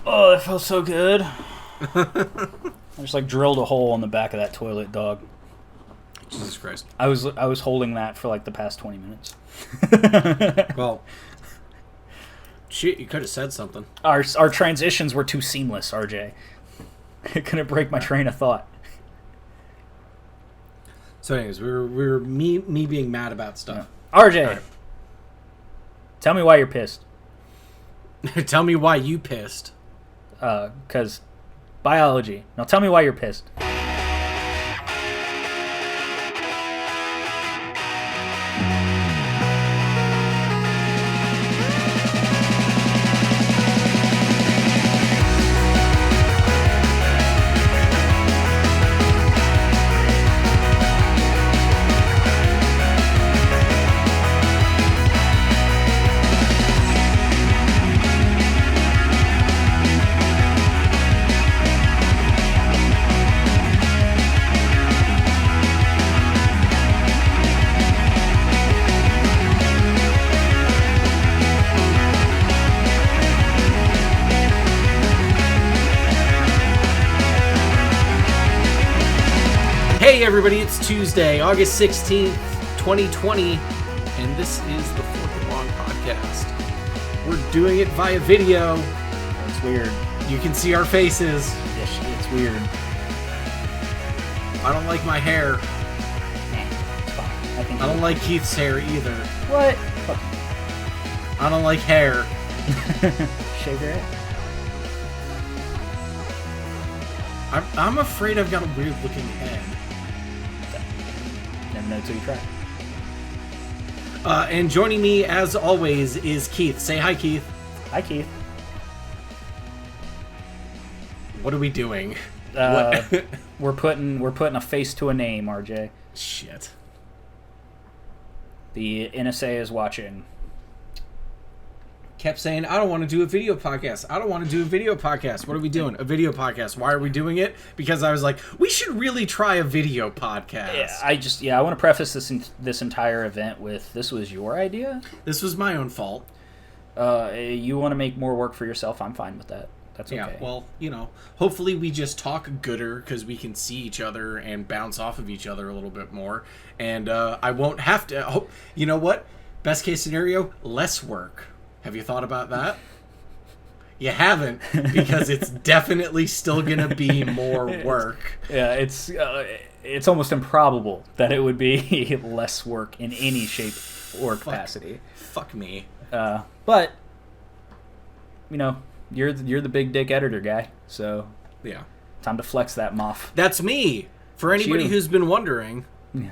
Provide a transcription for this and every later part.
Oh, that felt so good. I just like drilled a hole in the back of that toilet, dog. Jesus Christ. I was holding that for like the past 20 minutes. Well, shit, you could have said something. Our transitions were too seamless, RJ. It couldn't break my train of thought. So anyways, we were me being mad about stuff. Yeah. RJ, right. Tell me why you're pissed. Tell me why you pissed. 'Cause biology. Now tell me why you're pissed. Hey everybody, it's Tuesday, August 16th, 2020, and this is the Fourth and Long podcast. We're doing it via video. It's weird. You can see our faces. Yeah, it's weird. I don't like my hair. It's fine. I don't like Keith's hair either. What? I don't like hair. Shave your head. I'm afraid I've got a weird looking head. Never know till you try. And joining me, as always, is Keith. Say hi, Keith. Hi, Keith. What are we doing? We're putting a face to a name, RJ. Shit. The NSA is watching. Kept saying, I don't want to do a video podcast. I don't want to do a video podcast. What are we doing? A video podcast. Why are we doing it? Because I was like, we should really try a video podcast. I want to preface this entire event with, this was your idea? This was my own fault. You want to make more work for yourself? I'm fine with that. That's okay. Yeah, well, hopefully we just talk gooder because we can see each other and bounce off of each other a little bit more. And I won't have to... you know what? Best case scenario, less work. Have you thought about that? You haven't, because it's definitely still going to be more work. Yeah, it's almost improbable that it would be less work in any shape or capacity. Fuck me. But, you're the big dick editor guy, so yeah, time to flex that muff. That's me. For anybody who's been wondering. Yeah.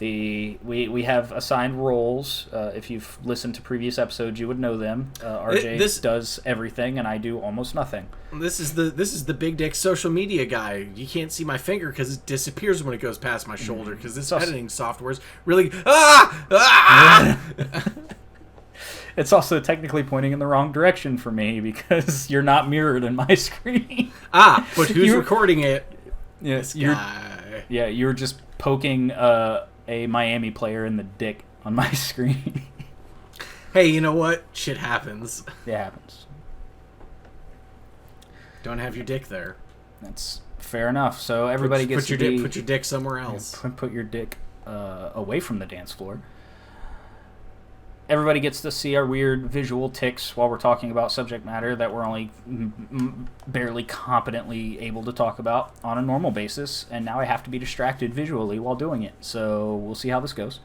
We have assigned roles. If you've listened to previous episodes, you would know them. RJ does everything, and I do almost nothing. This is the big dick social media guy. You can't see my finger because it disappears when it goes past my shoulder because this editing software is really It's also technically pointing in the wrong direction for me because you're not mirrored in my screen. But who's recording it? Yeah, this guy. You're just poking a Miami player in the dick on my screen. Hey, you know what? Shit happens. It happens. Don't have your dick there. That's fair enough. So everybody put your dick somewhere else. Put your dick away from the dance floor. Everybody gets to see our weird visual tics while we're talking about subject matter that we're only barely competently able to talk about on a normal basis, and now I have to be distracted visually while doing it. So we'll see how this goes.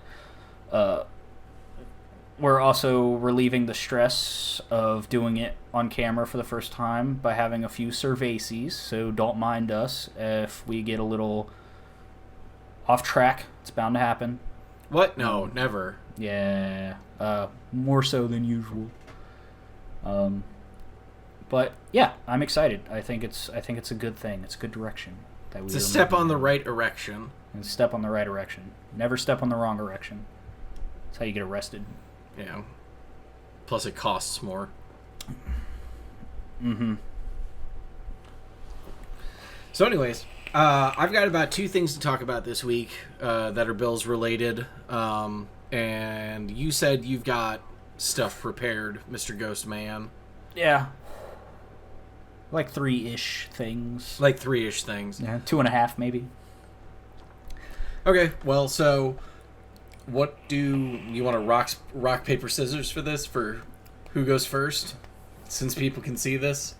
We're also relieving the stress of doing it on camera for the first time by having a few cervases, so don't mind us if we get a little off track. It's bound to happen. What? No, never. Yeah, more so than usual. But yeah, I'm excited. I think it's a good thing. It's a good direction. It's a step on the right erection. It's a step on the right erection. Never step on the wrong erection. That's how you get arrested. Yeah. Plus, it costs more. Mm-hmm. So, anyways, I've got about two things to talk about this week that are Bills related. And you said you've got stuff prepared, Mr. Ghost Man. Yeah. Like 3-ish things. Like 3-ish things. Yeah, 2.5 maybe. Okay, well, so what do you want to rock paper scissors for this? For who goes first? Since people can see this.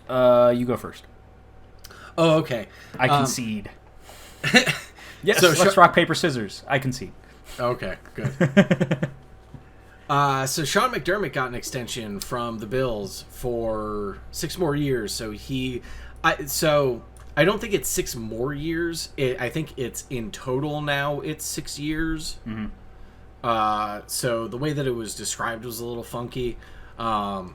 You go first. Oh, okay. I concede. Yes, so let's rock paper scissors. I concede. Okay, good. So Sean McDermott got an extension from the Bills for 6 more years. So I don't think it's 6 more years. I think it's in total now it's 6 years. Mm-hmm. So the way that it was described was a little funky. But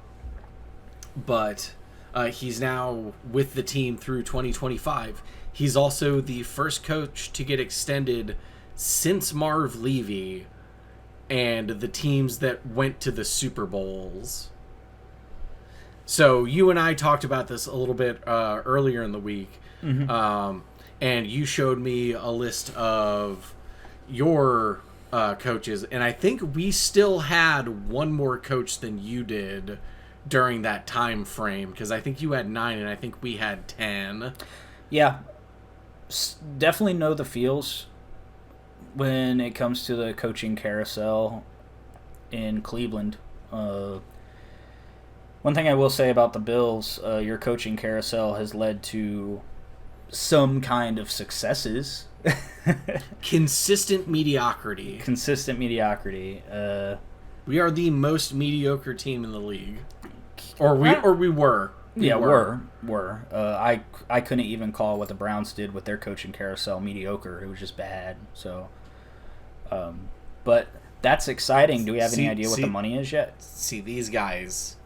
he's now with the team through 2025. He's also the first coach to get extended since Marv Levy and the teams that went to the Super Bowls. So you and I talked about this a little bit earlier in the week. Mm-hmm. And you showed me a list of your coaches, and I think we still had one more coach than you did during that time frame, because I think you had 9 and I think we had 10. Yeah. Definitely know the feels when it comes to the coaching carousel in Cleveland. One thing I will say about the Bills, your coaching carousel has led to some kind of successes. Consistent mediocrity. Consistent mediocrity. We are the most mediocre team in the league. Or we were. Were. I couldn't even call what the Browns did with their coaching carousel mediocre. It was just bad. So, but that's exciting. Do we have any idea what the money is yet? See, these guys.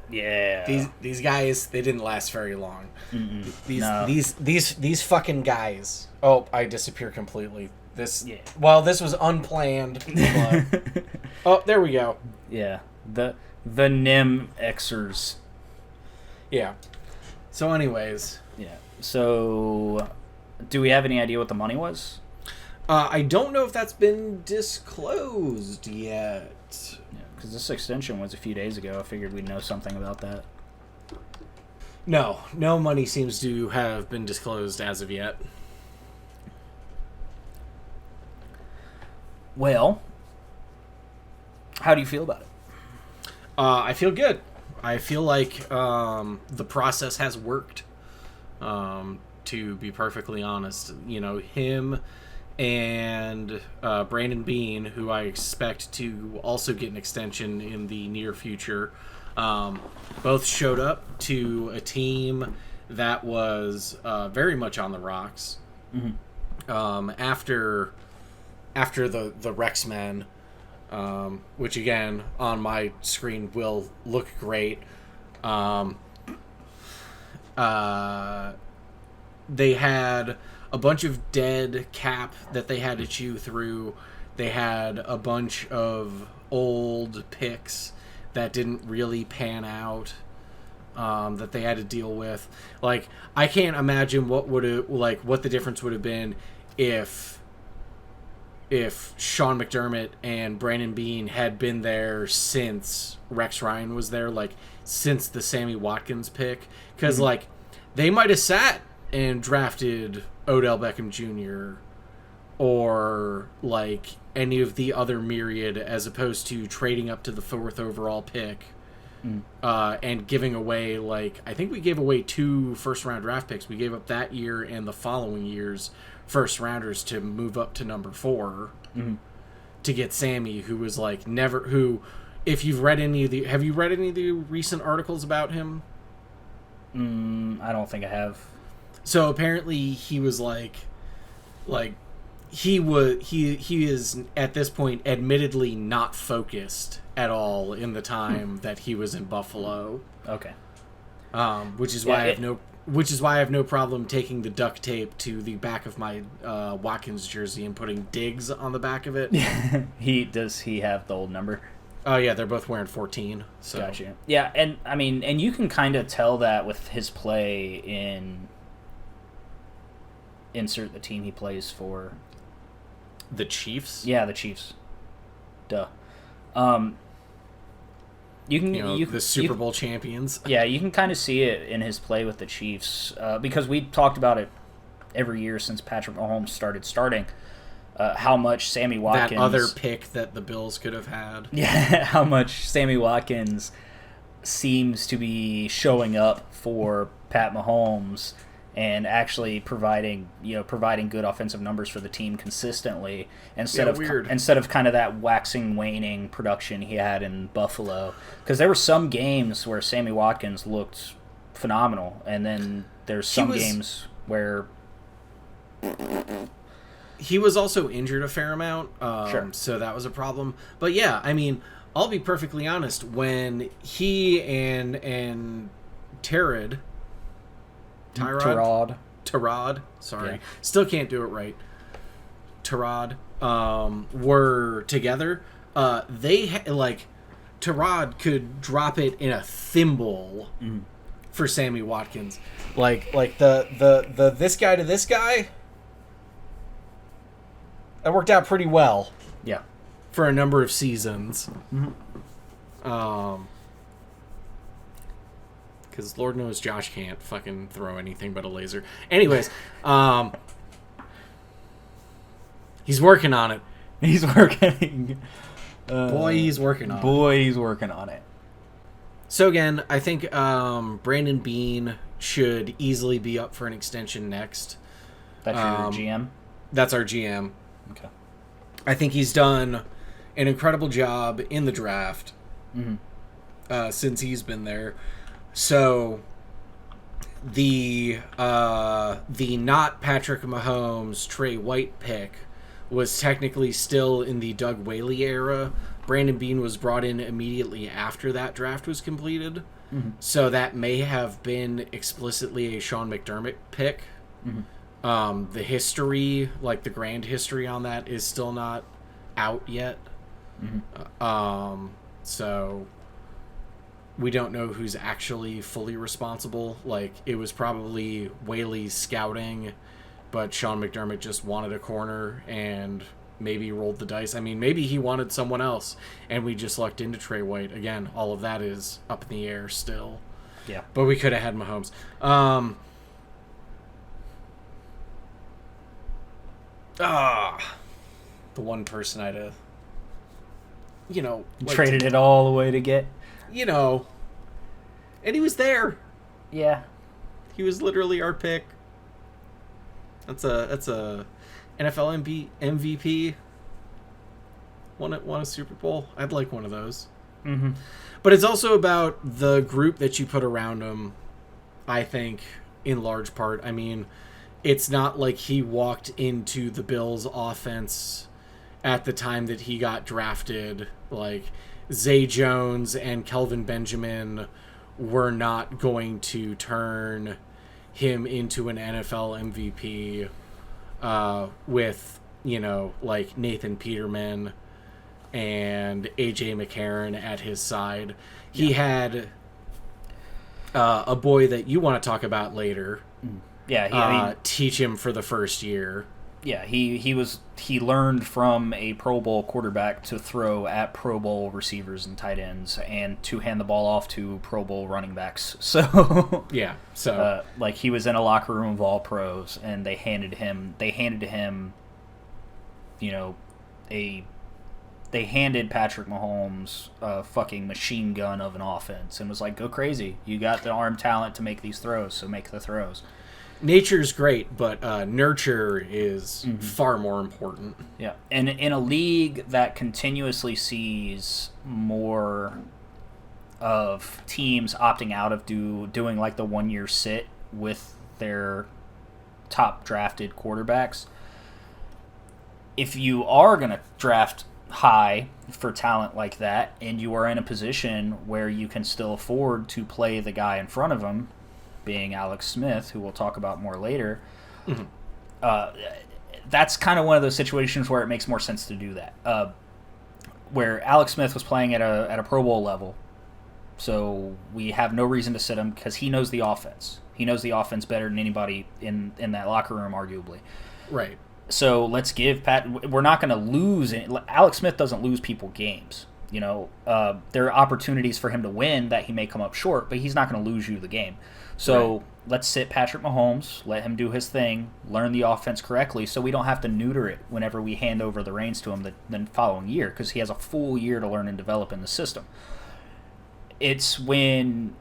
Yeah. These guys, they didn't last very long. No. These fucking guys. Oh, I disappear completely. This was unplanned. But, oh, there we go. Yeah. The NIM Xers. Yeah. So anyways. Yeah. So do we have any idea what the money was? I don't know if that's been disclosed yet. Yeah, because this extension was a few days ago. I figured we'd know something about that. No money seems to have been disclosed as of yet. Well, how do you feel about it? I feel good. I feel like the process has worked, to be perfectly honest. You know, him and Brandon Beane, who I expect to also get an extension in the near future, both showed up to a team that was very much on the rocks. Mm-hmm. After the Rex Men, which again on my screen will look great. They had a bunch of dead cap that they had to chew through. They had a bunch of old picks that didn't really pan out, that they had to deal with. Like, I can't imagine what the difference would have been if Sean McDermott and Brandon Beane had been there since Rex Ryan was there, like since the Sammy Watkins pick, because like they might have sat and drafted Odell Beckham Jr. or like any of the other myriad, as opposed to trading up to the 4th overall pick and giving away, like, I think we gave away 2 first-round draft picks. We gave up that year and the following year's first-rounders to move up to number 4 to get Sammy, who was like if you've read have you read any of the recent articles about him? I don't think I have. So apparently he was he is at this point admittedly not focused at all in the time that he was in Buffalo. Okay. Which is why I have no problem taking the duct tape to the back of my Watkins jersey and putting Diggs on the back of it. Does he have the old number? Oh yeah, they're both wearing 14. So. Gotcha. Yeah, and I mean, and you can kind of tell that with his play in. Insert the team he plays for. You The Chiefs? Yeah, the Chiefs. Duh. You can the Super Bowl champions. Yeah, you can kind of see it in his play with the Chiefs because we talked about it every year since Patrick Mahomes starting. How much Sammy Watkins... That other pick that the Bills could have had. Yeah, how much Sammy Watkins seems to be showing up for Pat Mahomes and actually providing good offensive numbers for the team consistently instead of kind of that waxing waning production he had in Buffalo. Because there were some games where Sammy Watkins looked phenomenal, and then there's some games where he was also injured a fair amount, sure. So that was a problem. But yeah, I mean, I'll be perfectly honest. When he and Tyrod, sorry, still can't do it right. Tyrod were together. Tyrod could drop it in a thimble for Sammy Watkins. Like the this guy to this guy. That worked out pretty well. Yeah. For a number of seasons. Mm-hmm. Because Lord knows Josh can't fucking throw anything but a laser. Anyways, he's working on it. He's working. He's working on it. He's working on it. So again, I think Brandon Beane should easily be up for an extension next. That's your GM? That's our GM. Okay. I think he's done an incredible job in the draft since he's been there. So the not Patrick Mahomes Trey White pick was technically still in the Doug Whaley era. Brandon Beane was brought in immediately after that draft was completed. Mm-hmm. So that may have been explicitly a Sean McDermott pick. Mm-hmm. The history, like the grand history on that, is still not out yet. Mm-hmm. So we don't know who's actually fully responsible. Like, it was probably Whaley's scouting, but Sean McDermott just wanted a corner and maybe rolled the dice. I mean, maybe he wanted someone else and we just lucked into Trey White. Again, all of that is up in the air still. Yeah. But we could have had Mahomes. The one person I'd have, traded it all the way to get. And he was there. Yeah. He was literally our pick. That's a NFL MVP. Won a Super Bowl. I'd like one of those. Mm-hmm. But it's also about the group that you put around him, I think, in large part. I mean, it's not like he walked into the Bills' offense at the time that he got drafted. Like, Zay Jones and Kelvin Benjamin were not going to turn him into an NFL MVP with, like Nathan Peterman and A.J. McCarron at his side. He had a boy that you want to talk about later. Yeah, teach him for the first year. Yeah, he learned from a Pro Bowl quarterback to throw at Pro Bowl receivers and tight ends and to hand the ball off to Pro Bowl running backs. So yeah, so like he was in a locker room of all pros, and they handed to him, they handed Patrick Mahomes a fucking machine gun of an offense and was like, go crazy. You got the arm talent to make these throws, so make the throws. Nature's great, but nurture is far more important. Yeah, and in a league that continuously sees more of teams opting out of doing like the 1-year sit with their top drafted quarterbacks, if you are going to draft high for talent like that and you are in a position where you can still afford to play the guy in front of him, being Alex Smith, who we'll talk about more later, that's kind of one of those situations where it makes more sense to do that. Where Alex Smith was playing at a Pro Bowl level, so we have no reason to sit him because he knows the offense. He knows the offense better than anybody in that locker room, arguably. Right. So let's give Pat... We're not going to lose... Alex Smith doesn't lose people games. There are opportunities for him to win that he may come up short, but he's not going to lose you the game. So Right. let's sit Patrick Mahomes, let him do his thing, learn the offense correctly, so we don't have to neuter it whenever we hand over the reins to him the following year, because he has a full year to learn and develop in the system. It's when,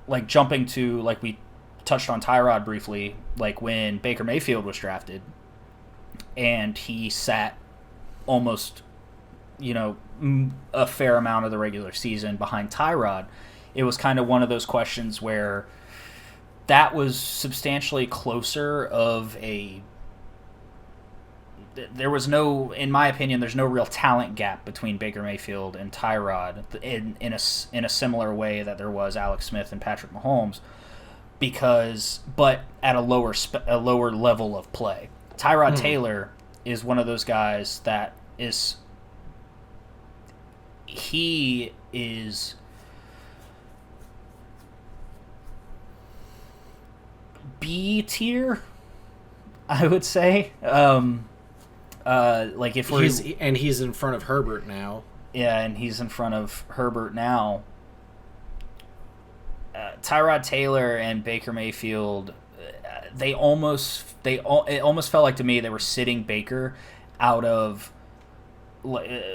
like, jumping to, like, we touched on Tyrod briefly, like when Baker Mayfield was drafted and he sat almost, a fair amount of the regular season behind Tyrod. It was kind of one of those questions where that was substantially closer of a. There was no, in my opinion, there's no real talent gap between Baker Mayfield and Tyrod in a similar way that there was Alex Smith and Patrick Mahomes, but at a lower level of play. Tyrod Taylor is one of those guys that he is B tier, I would say. Like if we're he's in front of Herbert now. Yeah, and he's in front of Herbert now. Tyrod Taylor and Baker Mayfield, it almost felt like to me they were sitting Baker out of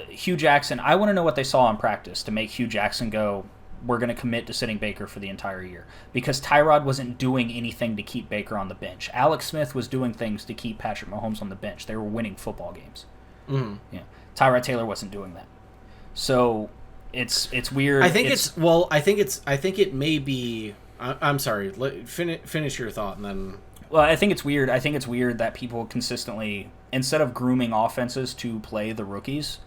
Hugh Jackson. I want to know what they saw in practice to make Hugh Jackson go, we're going to commit to sitting Baker for the entire year, because Tyrod wasn't doing anything to keep Baker on the bench. Alex Smith was doing things to keep Patrick Mahomes on the bench. They were winning football games. Yeah, Tyrod Taylor wasn't doing that. So it's weird. I think it may be. I'm sorry. Finish your thought and then. Well, I think it's weird. I think it's weird that people consistently, instead of grooming offenses to play the rookies,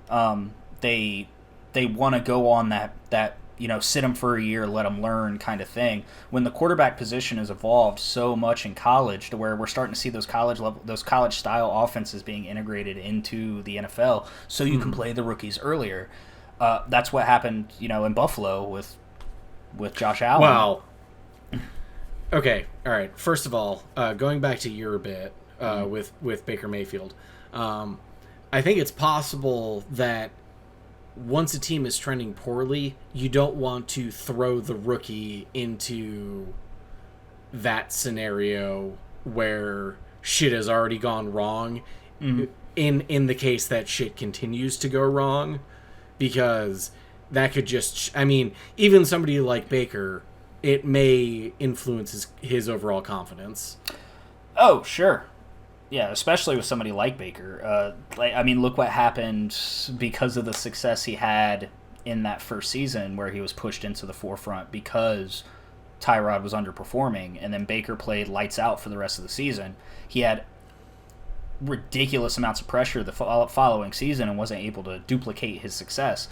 they want to go on that sit them for a year, let them learn kind of thing. When the quarterback position has evolved so much in college to where we're starting to see those college style offenses being integrated into the NFL, so you can play the rookies earlier. That's what happened, in Buffalo with Josh Allen. Wow. Okay, all right. First of all, going back to your bit with Baker Mayfield, I think it's possible that once a team is trending poorly, you don't want to throw the rookie into that scenario where shit has already gone wrong. In the case that shit continues to go wrong, because that could just, even somebody like Baker, it may influence his overall confidence. Oh, sure. Yeah, especially with somebody like Baker. Look what happened because of the success he had in that first season where he was pushed into the forefront because Tyrod was underperforming, and then Baker played lights out for the rest of the season. He had ridiculous amounts of pressure the following season and wasn't able to duplicate his success.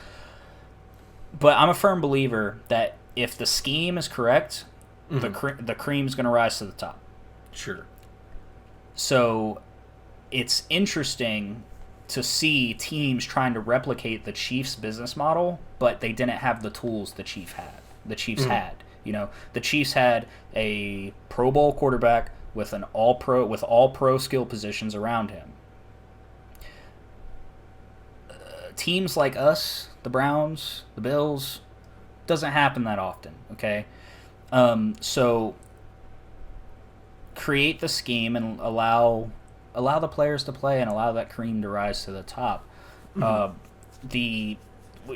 But I'm a firm believer that if the scheme is correct, the cream's going to rise to the top. Sure. So it's interesting to see teams trying to replicate the Chiefs' business model, but they didn't have the tools the Chiefs had. The Chiefs had a Pro Bowl quarterback with all pro skill positions around him. Teams like us, the Browns, the Bills, doesn't happen that often. Okay, so create the scheme and allow the players to play and allow that cream to rise to the top.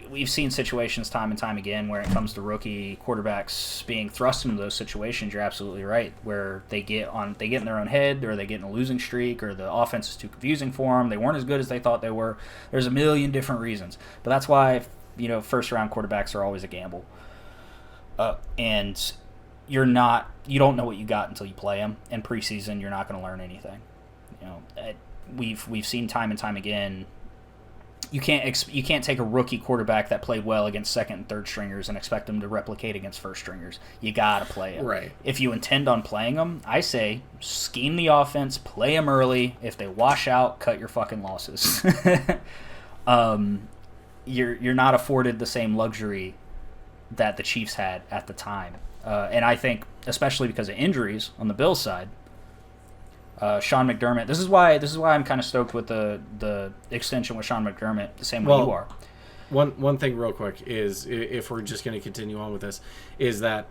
We've seen situations time and time again where it comes to rookie quarterbacks being thrust into those situations. You're absolutely right, where they get in their own head, or they get in a losing streak, or the offense is too confusing for them. They weren't as good as they thought they were. There's a million different reasons, but that's why first round quarterbacks are always a gamble. And you don't know what you got until you play them. In preseason, you're not going to learn anything. We've seen time and time again. You can't take a rookie quarterback that played well against second and third stringers and expect them to replicate against first stringers. You gotta play them. Right. If you intend on playing them, I say scheme the offense, play them early. If they wash out, cut your fucking losses. You're not afforded the same luxury that the Chiefs had at the time, and I think especially because of injuries on the Bills side. Sean McDermott. This is why I'm kind of stoked with the extension with Sean McDermott, the same way you are. One thing real quick is, if we're just going to continue on with this, is that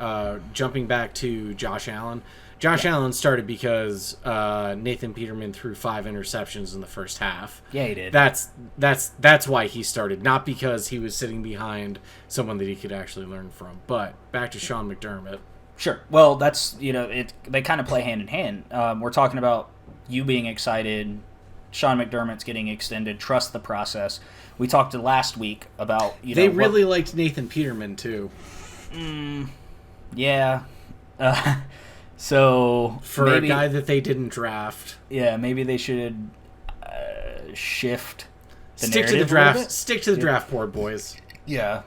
jumping back to Josh Allen. Josh Allen started because Nathan Peterman threw 5 interceptions in the first half. Yeah, he did. That's why he started, not because he was sitting behind someone that he could actually learn from. But back to Sean McDermott. Sure. Well, that's, they kind of play hand in hand. We're talking about you being excited, Sean McDermott's getting extended, trust the process. We talked last week about, They really liked Nathan Peterman, too. Yeah. So for maybe, a guy that they didn't draft. Yeah, maybe they should shift the Stick to the draft. Stick to the draft board, boys. Yeah.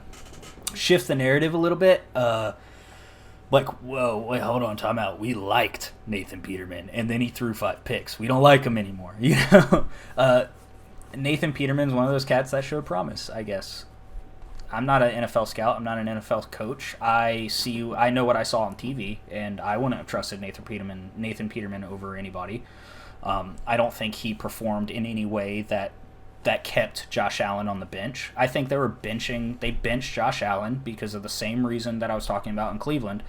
Shift the narrative a little bit. Whoa, wait, hold on, time out. We liked Nathan Peterman, and then he threw 5 picks. We don't like him anymore. Nathan Peterman's one of those cats that showed promise, I guess. I'm not an NFL scout. I'm not an NFL coach. I know what I saw on TV, and I wouldn't have trusted Nathan Peterman over anybody. I don't think he performed in any way that kept Josh Allen on the bench. I think they benched Josh Allen because of the same reason that I was talking about in Cleveland,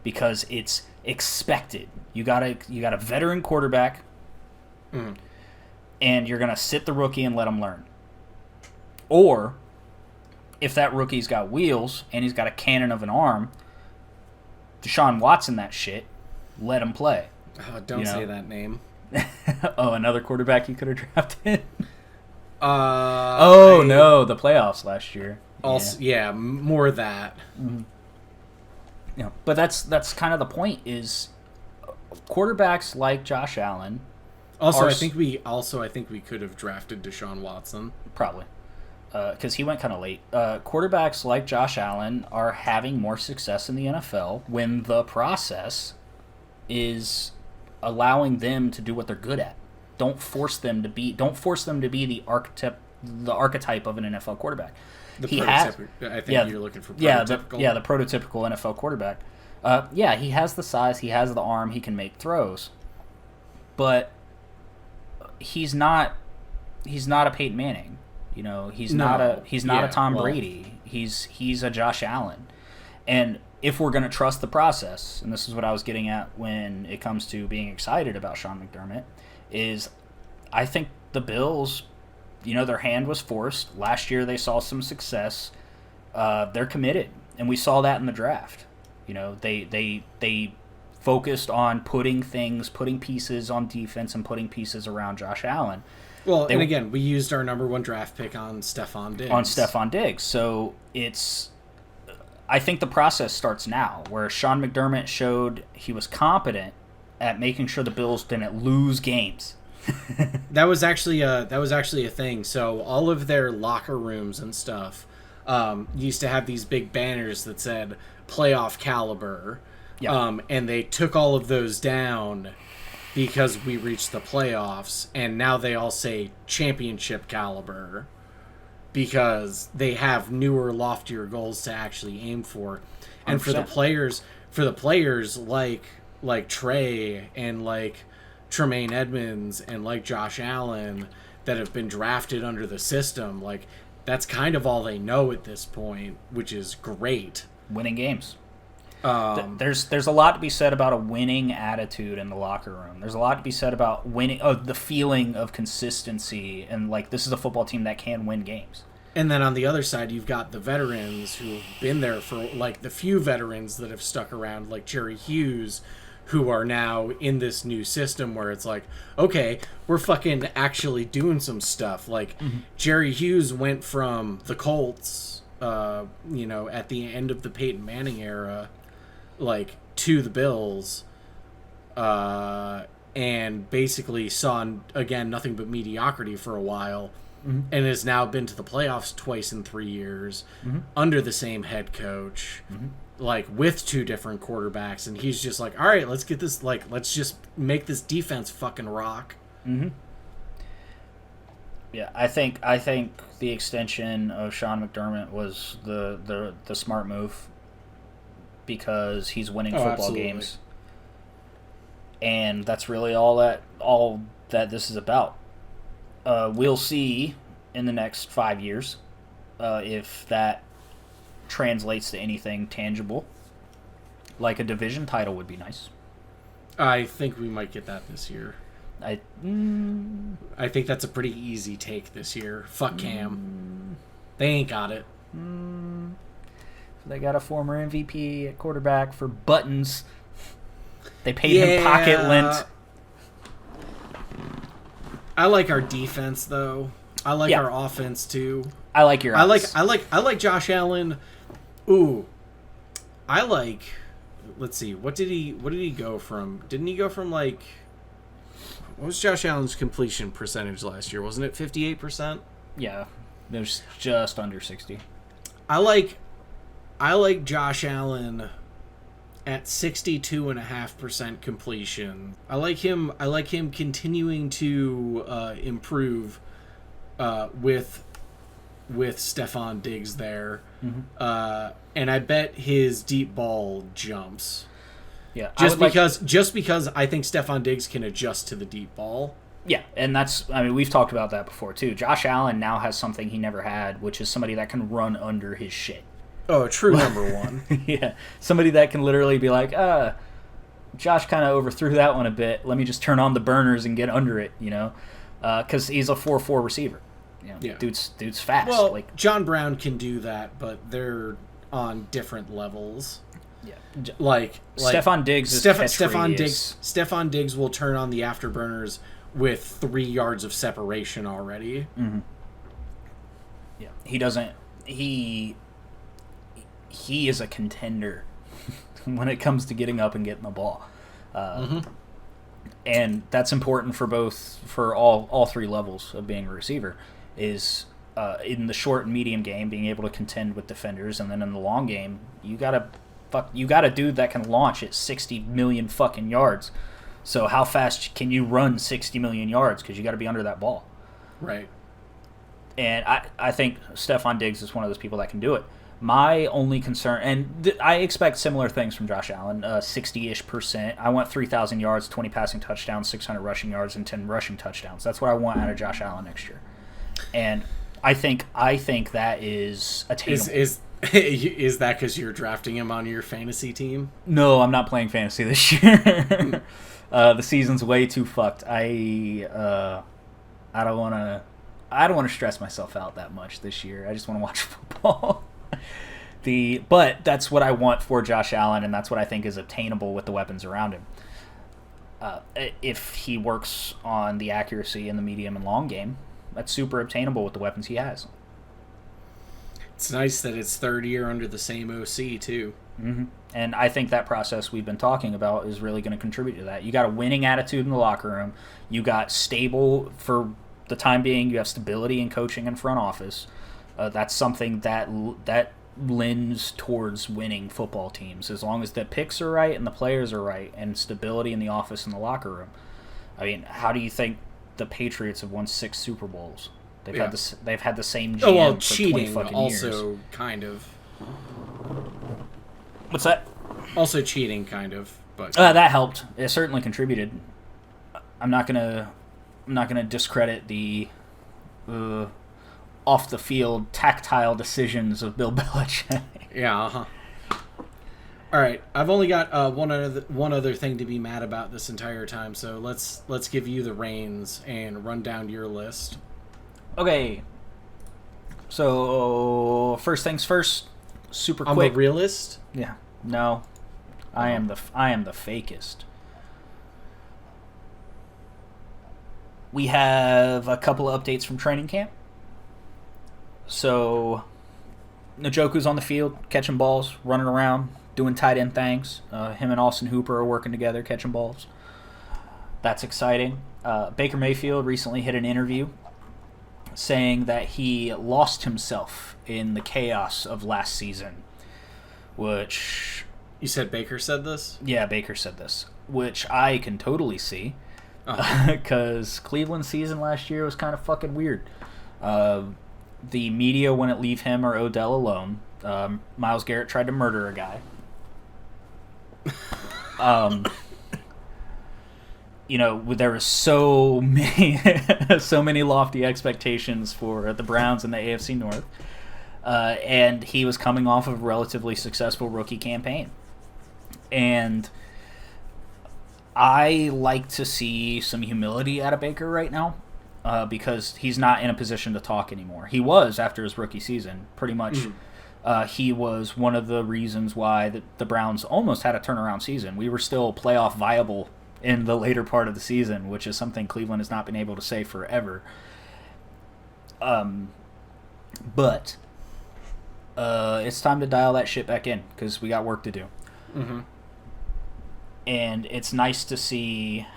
because it's expected. You got a veteran quarterback, and you're gonna sit the rookie and let him learn. Or if that rookie's got wheels and he's got a cannon of an arm, Deshaun Watson that shit, let him play. Oh, don't say that name. Oh, another quarterback you could have drafted? No, the playoffs last year. Also, yeah, more of that. Mm-hmm. Yeah, but that's kind of the point, is quarterbacks like Josh Allen. I think we could have drafted Deshaun Watson. Probably. Because he went kind of late. Quarterbacks like Josh Allen are having more success in the NFL when the process is allowing them to do what they're good at. Don't force them to be the archetype of an NFL quarterback. I think you're looking for prototypical. The prototypical NFL quarterback. He has the size, he has the arm, he can make throws, but he's not a Peyton Manning. He's not a Tom Brady. He's a Josh Allen. And if we're going to trust the process, and this is what I was getting at when it comes to being excited about Sean McDermott, is I think the Bills, their hand was forced. Last year they saw some success. They're committed, and we saw that in the draft. They focused on putting pieces on defense and putting pieces around Josh Allen. Well, and again, we used our number 1 draft pick on Stephon Diggs. So I think the process starts now, where Sean McDermott showed he was competent at making sure the Bills didn't lose games. That was actually a thing. So all of their locker rooms and stuff used to have these big banners that said playoff caliber. Yeah. And they took all of those down because we reached the playoffs, and now they all say championship caliber because they have newer, loftier goals to actually aim for. And 100%. for the players like Trey and like Tremaine Edmonds and like Josh Allen that have been drafted under the system, like that's kind of all they know at this point, which is great. Winning games. There's a lot to be said about a winning attitude in the locker room. There's a lot to be said about winning, the feeling of consistency, and like this is a football team that can win games. And then on the other side, you've got the veterans who've been there for, like, the few veterans that have stuck around, like Jerry Hughes, who are now in this new system where it's like, okay, we're fucking actually doing some stuff. Like, Jerry Hughes went from the Colts, at the end of the Peyton Manning era, like, to the Bills, and basically saw, again, nothing but mediocrity for a while, and has now been to the playoffs twice in 3 years, under the same head coach, like, with 2 different quarterbacks, and he's just like, all right, let's get this, like, let's just make this defense fucking rock. Yeah, I think the extension of Sean McDermott was the smart move, because he's winning football games, and that's really all that this is about. We'll see in the next 5 years if that translates to anything tangible. Like a division title would be nice. I think we might get that this year. I think that's a pretty easy take this year. Fuck Cam. They ain't got it. They got a former MVP at quarterback for buttons. They paid him pocket lint. I like our defense though. I like our offense too. I like your odds. I like Josh Allen. Ooh. I like, let's see, what did he go from? Didn't he go from like, what was Josh Allen's completion percentage last year? Wasn't it 58%? Yeah. There's just under 60. I like Josh Allen at 62.5% completion. I like him continuing to improve with Stephon Diggs there. Mm-hmm. And I bet his deep ball jumps. Yeah. Just because I think Stephon Diggs can adjust to the deep ball. Yeah, and we've talked about that before too. Josh Allen now has something he never had, which is somebody that can run under his shit. Oh, true number one. Yeah, somebody that can literally be like, Josh kind of overthrew that one a bit. Let me just turn on the burners and get under it, because he's a 4-4 receiver. Yeah. Dude's fast. Well, John Brown can do that, but they're on different levels. Yeah, like Stephon Diggs. Stephon Diggs will turn on the afterburners with 3 yards of separation already. Mm-hmm. Yeah, he doesn't. He is a contender when it comes to getting up and getting the ball, and that's important for all three levels of being a receiver. Is in the short and medium game being able to contend with defenders, and then in the long game you got a dude that can launch at 60 million fucking yards. So how fast can you run 60 million yards? Because you got to be under that ball. Right. And I think Stephon Diggs is one of those people that can do it. My only concern, and I expect similar things from Josh Allen, 60-ish%. I want 3,000 yards, 20 passing touchdowns, 600 rushing yards, and 10 rushing touchdowns. That's what I want out of Josh Allen next year. And I think that is attainable. Is that because you're drafting him on your fantasy team? No, I'm not playing fantasy this year. The season's way too fucked. I don't want to stress myself out that much this year. I just want to watch football. But that's what I want for Josh Allen, and that's what I think is obtainable with the weapons around him. If he works on the accuracy in the medium and long game, that's super obtainable with the weapons he has. It's nice that it's third year under the same OC, too. Mm-hmm. And I think that process we've been talking about is really going to contribute to that. You got a winning attitude in the locker room. You got stable, for the time being, you have stability in coaching and front office. That's something that lends towards winning football teams, as long as the picks are right and the players are right, and stability in the office and the locker room. I mean, how do you think the Patriots have won 6 Super Bowls? They've had the same GM for 20 fucking years. Also, kind of. What's that? Also cheating, kind of. But that helped. It certainly contributed. I'm not gonna discredit the off the field tactile decisions of Bill Belichick. Yeah. All right, I've only got one other thing to be mad about this entire time, so let's give you the reins and run down your list. Okay. So first things first, super quick. I'm the realist? Yeah. No. I am the fakest. We have a couple of updates from training camp. So Njoku's on the field, catching balls, running around, doing tight end things. Him and Austin Hooper are working together, catching balls. That's exciting. Baker Mayfield recently hit an interview saying that he lost himself in the chaos of last season, which... You said Baker said this? Yeah, Baker said this, which I can totally see, because Cleveland's season last year was kind of fucking weird. The media wouldn't leave him or Odell alone. Myles Garrett tried to murder a guy. There were so many lofty expectations for the Browns in the AFC North. And he was coming off of a relatively successful rookie campaign. And I like to see some humility out of Baker right now, because he's not in a position to talk anymore. He was after his rookie season, pretty much. He was one of the reasons why the Browns almost had a turnaround season. We were still playoff viable in the later part of the season, which is something Cleveland has not been able to say forever. But it's time to dial that shit back in because we got work to do. Mm-hmm. And it's nice to see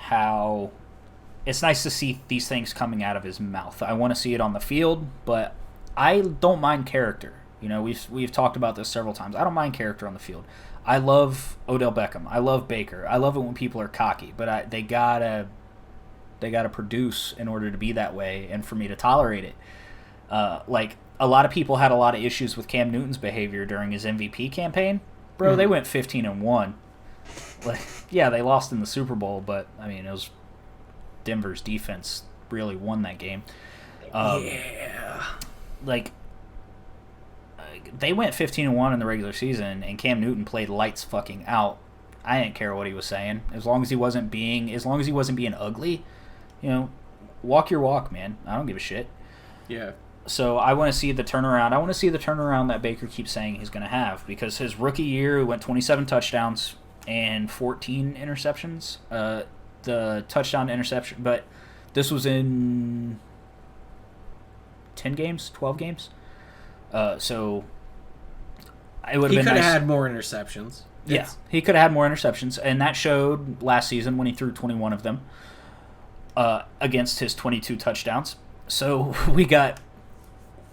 these things coming out of his mouth. I want to see it on the field, but I don't mind character. You know, we've talked about this several times. I don't mind character on the field. I love Odell Beckham. I love Baker. I love it when people are cocky, but they gotta produce in order to be that way, and for me to tolerate it. Like a lot of people had a lot of issues with Cam Newton's behavior during his MVP campaign. Bro, they went 15-1. Like, yeah, they lost in the Super Bowl, but I mean, it was Denver's defense really won that game. Like, they went 15-1 in the regular season, and Cam Newton played lights fucking out. I didn't care what he was saying, as long as he wasn't being ugly. You know, walk your walk, man. I don't give a shit. Yeah. So I want to see the turnaround. I want to see the turnaround that Baker keeps saying he's going to have, because his rookie year he went 27 touchdowns and 14 interceptions. The touchdown interception, but this was in 10 games, 12 games. So it would have been nice. He could have had more interceptions. Yeah, he could have had more interceptions, and that showed last season when he threw 21 of them against his 22 touchdowns. So we got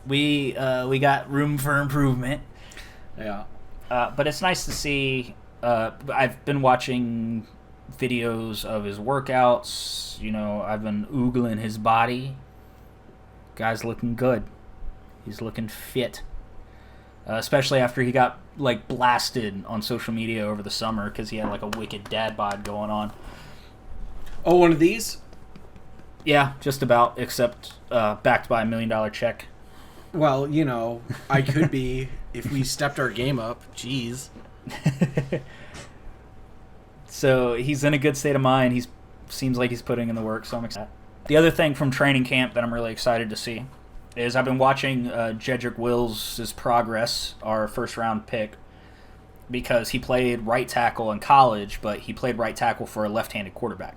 room for improvement. Yeah. But it's nice to see. I've been watching videos of his workouts. You know, I've been oogling his body. Guy's looking good. He's looking fit. Especially after he got like blasted on social media over the summer because he had like a wicked dad bod going on. Oh, one of these? Yeah, just about, except backed by $1 million check. Well, you know, I could be if we stepped our game up. Jeez. So he's in a good state of mind. He seems like he's putting in the work, so I'm excited. The other thing from training camp that I'm really excited to see is I've been watching Jedrick Wills' progress, our first-round pick, because he played right tackle in college, but he played right tackle for a left-handed quarterback.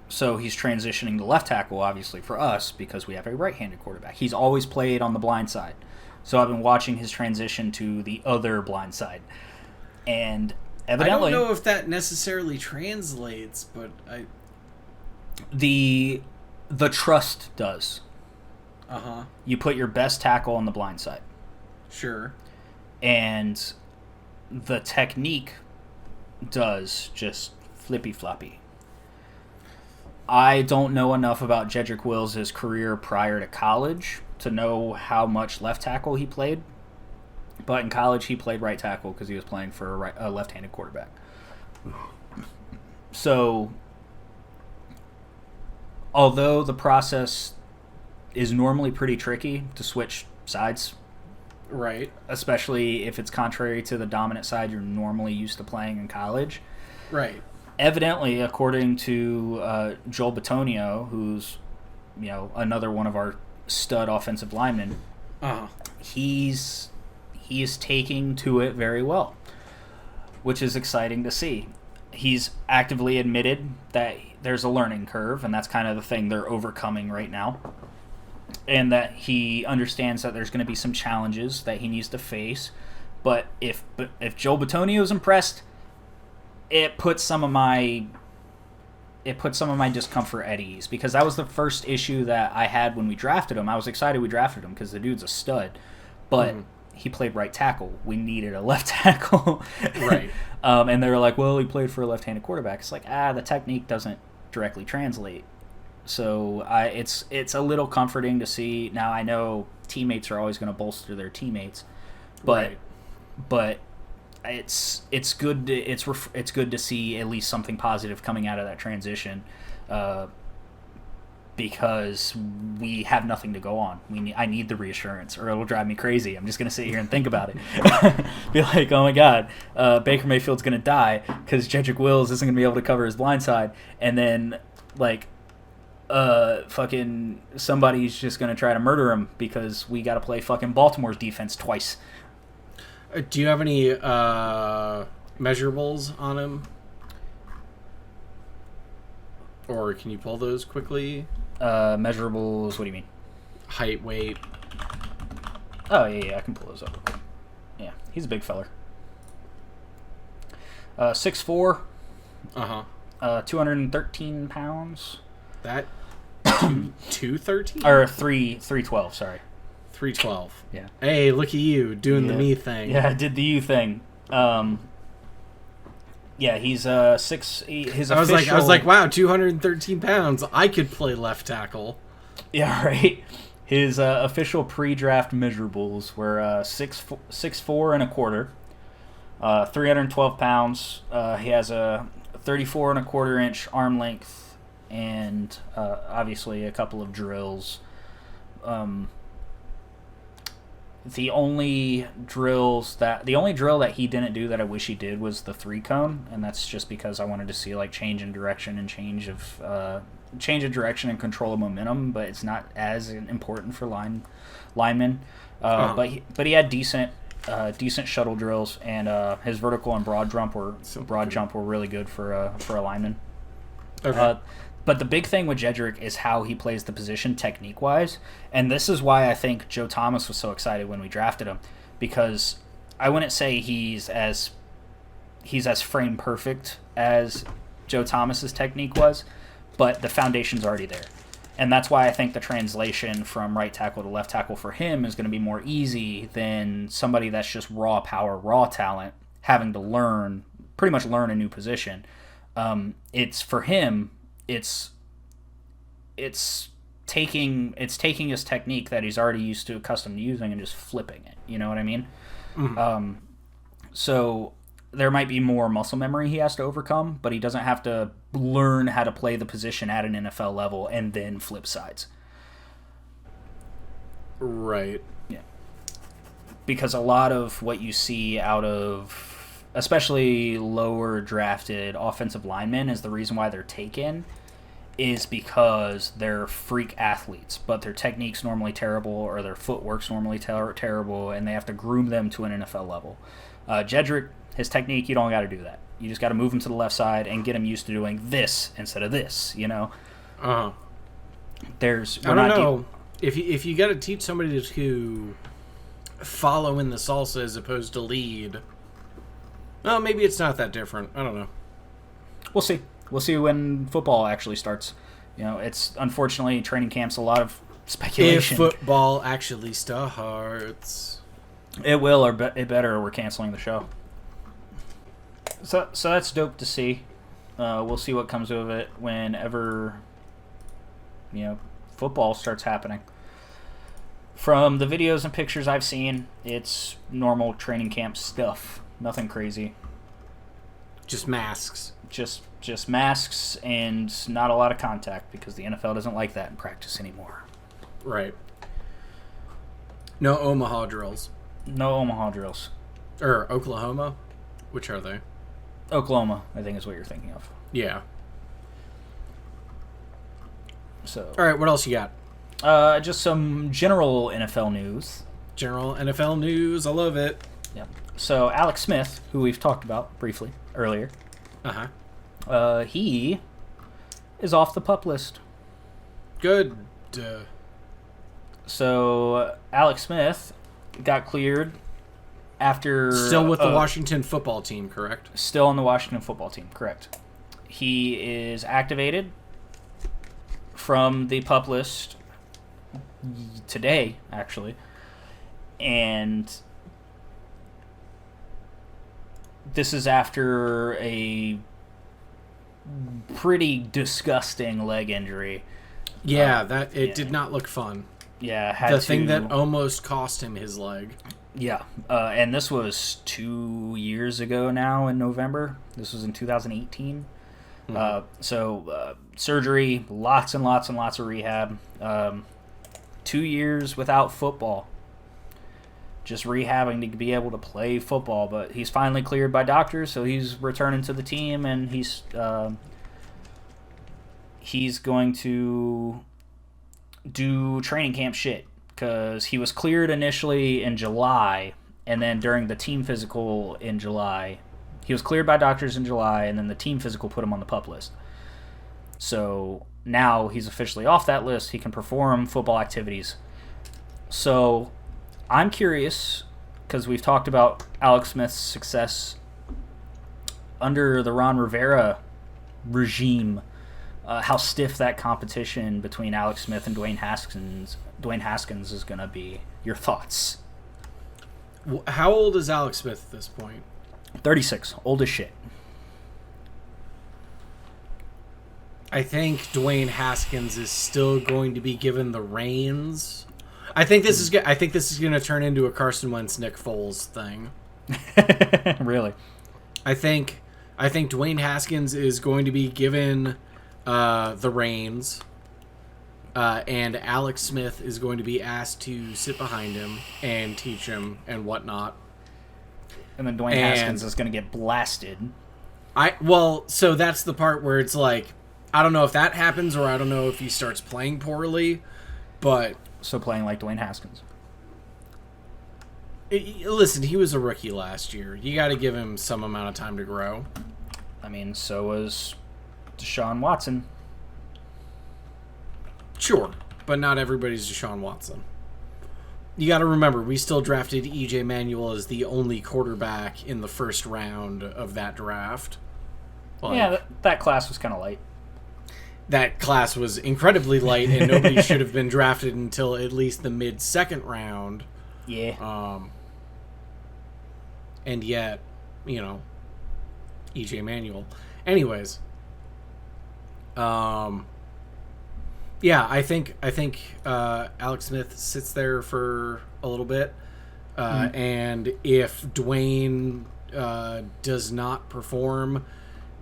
So he's transitioning to left tackle, obviously, for us, because we have a right-handed quarterback. He's always played on the blind side. So I've been watching his transition to the other blind side. And evidently, I don't know if that necessarily translates, but the trust does. Uh-huh. You put your best tackle on the blind side. Sure. And the technique does just flippy-floppy. I don't know enough about Jedrick Wills' career prior to college to know how much left tackle he played. But in college, he played right tackle because he was playing for a left-handed quarterback. So, although the process is normally pretty tricky to switch sides, right, especially if it's contrary to the dominant side you're normally used to playing in college, right. Evidently, according to Joel Bitonio, who's another one of our stud offensive linemen, he is taking to it very well, which is exciting to see. He's actively admitted that there's a learning curve, and that's kind of the thing they're overcoming right now, and that he understands that there's going to be some challenges that he needs to face. But if Joel Bitonio is impressed, it puts some of my discomfort at ease, because that was the first issue that I had when we drafted him. I was excited we drafted him because the dude's a stud, but he played right tackle. We needed a left tackle, right? And they were like, "Well, he played for a left-handed quarterback." It's like, the technique doesn't directly translate. So it's a little comforting to see. Now I know teammates are always going to bolster their teammates, but it's good to see at least something positive coming out of that transition. because we have nothing to go on. I need the reassurance, or it'll drive me crazy. I'm just going to sit here and think about it. Be like, oh my God, Baker Mayfield's going to die because Jedrick Wills isn't going to be able to cover his blind side. And then, like, fucking somebody's just going to try to murder him because we got to play fucking Baltimore's defense twice. Do you have any measurables on him? Or can you pull those quickly? Measurables, what do you mean? Height, weight. Oh, yeah, I can pull those up real quick. Yeah, he's a big feller. 6'4". 213 pounds. That 213? Or 312, sorry. 312. Yeah. Hey, look at you doing the me thing. Yeah, I did the you thing. Yeah, he's his I was official... like, wow, 213 pounds. I could play left tackle. Yeah, right. His official pre-draft measurables were 6'4" and a quarter, 312 pounds. He has a 34 and a quarter inch arm length, and obviously a couple of drills. The only drill that he didn't do that I wish he did was the 3-cone, and that's just because I wanted to see like change in direction and change of direction and control of momentum, but it's not as important for linemen. But he had decent shuttle drills, and his vertical and broad jump were really good for a lineman. Okay. But the big thing with Jedrick is how he plays the position technique-wise, and this is why I think Joe Thomas was so excited when we drafted him, because I wouldn't say he's as frame perfect as Joe Thomas's technique was, but the foundation's already there. And that's why I think the translation from right tackle to left tackle for him is going to be more easy than somebody that's just raw power, raw talent, having to pretty much learn a new position. It's for him... It's taking his technique that he's already accustomed to using and just flipping it. You know what I mean? Mm-hmm. So there might be more muscle memory he has to overcome, but he doesn't have to learn how to play the position at an NFL level and then flip sides. Right. Yeah. Because a lot of what you see out of, especially lower drafted offensive linemen, is the reason why they're taken is because they're freak athletes, but their technique's normally terrible or their footwork's normally terrible, and they have to groom them to an NFL level. Jedrick, his technique, you don't got to do that. You just got to move him to the left side and get him used to doing this instead of this, you know? I don't know. If you got to teach somebody to follow in the salsa as opposed to lead, well, maybe it's not that different. I don't know. We'll see. We'll see when football actually starts. You know, it's unfortunately training camp's a lot of speculation. If football actually starts, it will, or it better, or we're canceling the show. So that's dope to see. We'll see what comes of it whenever football starts happening. From the videos and pictures I've seen, it's normal training camp stuff. Nothing crazy. Just masks. Just masks and not a lot of contact because the NFL doesn't like that in practice anymore. Right. No Omaha drills. No Omaha drills. Or Oklahoma? Which are they? Oklahoma, I think is what you're thinking of. Yeah. So. All right, what else you got? Just some general NFL news. General NFL news. I love it. Yep. So Alex Smith, who we've talked about briefly earlier. He is off the PUP list. Good. So Alex Smith got cleared after... Still with the Washington football team, correct? Still on the Washington football team, correct. He is activated from the PUP list today, actually. And this is after a pretty disgusting leg injury. Yeah, did not look fun. Yeah, thing that almost cost him his leg. Yeah, and this was 2 years ago now in November. This was in 2018. Surgery, lots and lots and lots of rehab. 2 years without football. Just rehabbing to be able to play football. But he's finally cleared by doctors, so he's returning to the team, and he's going to do training camp shit. Because he was cleared initially in July, and then during the team physical in July, he was cleared by doctors in July, and then the team physical put him on the PUP list. So now he's officially off that list. He can perform football activities. So I'm curious, because we've talked about Alex Smith's success under the Ron Rivera regime, how stiff that competition between Alex Smith and Dwayne Haskins is going to be. Your thoughts? How old is Alex Smith at this point? 36. Old as shit. I think Dwayne Haskins is still going to be given the reins. I think this is going to turn into a Carson Wentz, Nick Foles thing. Really? I think Dwayne Haskins is going to be given the reins, and Alex Smith is going to be asked to sit behind him and teach him and whatnot. And then Dwayne Haskins is going to get blasted. So that's the part where it's like, I don't know if that happens, or I don't know if he starts playing poorly, but... So playing like Dwayne Haskins. Listen, he was a rookie last year. You got to give him some amount of time to grow. I mean, so was Deshaun Watson. Sure, but not everybody's Deshaun Watson. You got to remember, we still drafted E.J. Manuel as the only quarterback in the first round of that draft. That class was kind of light. That class was incredibly light, and nobody should have been drafted until at least the mid-second round. Yeah. And yet, E.J. Manuel. Anyways. Yeah, I think Alex Smith sits there for a little bit, and if Dwayne does not perform,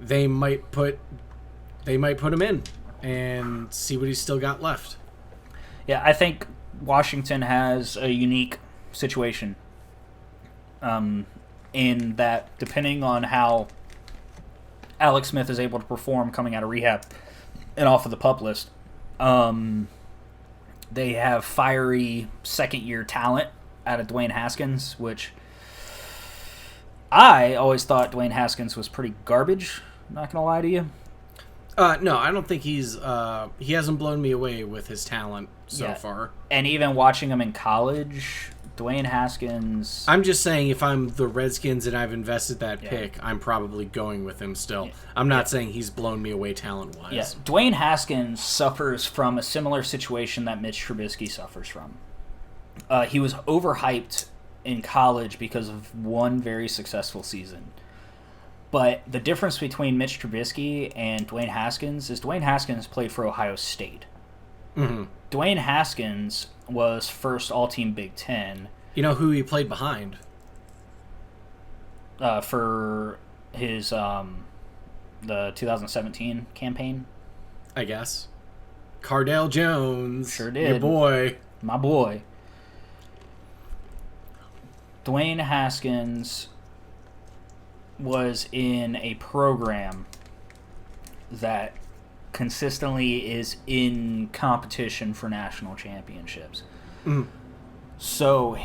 they might put him in and see what he's still got left. Yeah, I think Washington has a unique situation in that depending on how Alex Smith is able to perform coming out of rehab and off of the PUP list, they have fiery second-year talent out of Dwayne Haskins, which I always thought Dwayne Haskins was pretty garbage, not going to lie to you. No, I don't think he hasn't blown me away with his talent so far. And even watching him in college, Dwayne Haskins... I'm just saying, if I'm the Redskins and I've invested that pick, I'm probably going with him still. Yeah. I'm not saying he's blown me away talent-wise. Yeah, Dwayne Haskins suffers from a similar situation that Mitch Trubisky suffers from. He was overhyped in college because of one very successful season. But the difference between Mitch Trubisky and Dwayne Haskins is Dwayne Haskins played for Ohio State. Mm-hmm. Dwayne Haskins was first all-team Big Ten. You know who he played behind? For his the 2017 campaign? I guess. Cardale Jones. Sure did. Your boy. My boy. Dwayne Haskins was in a program that consistently is in competition for national championships. Mm. So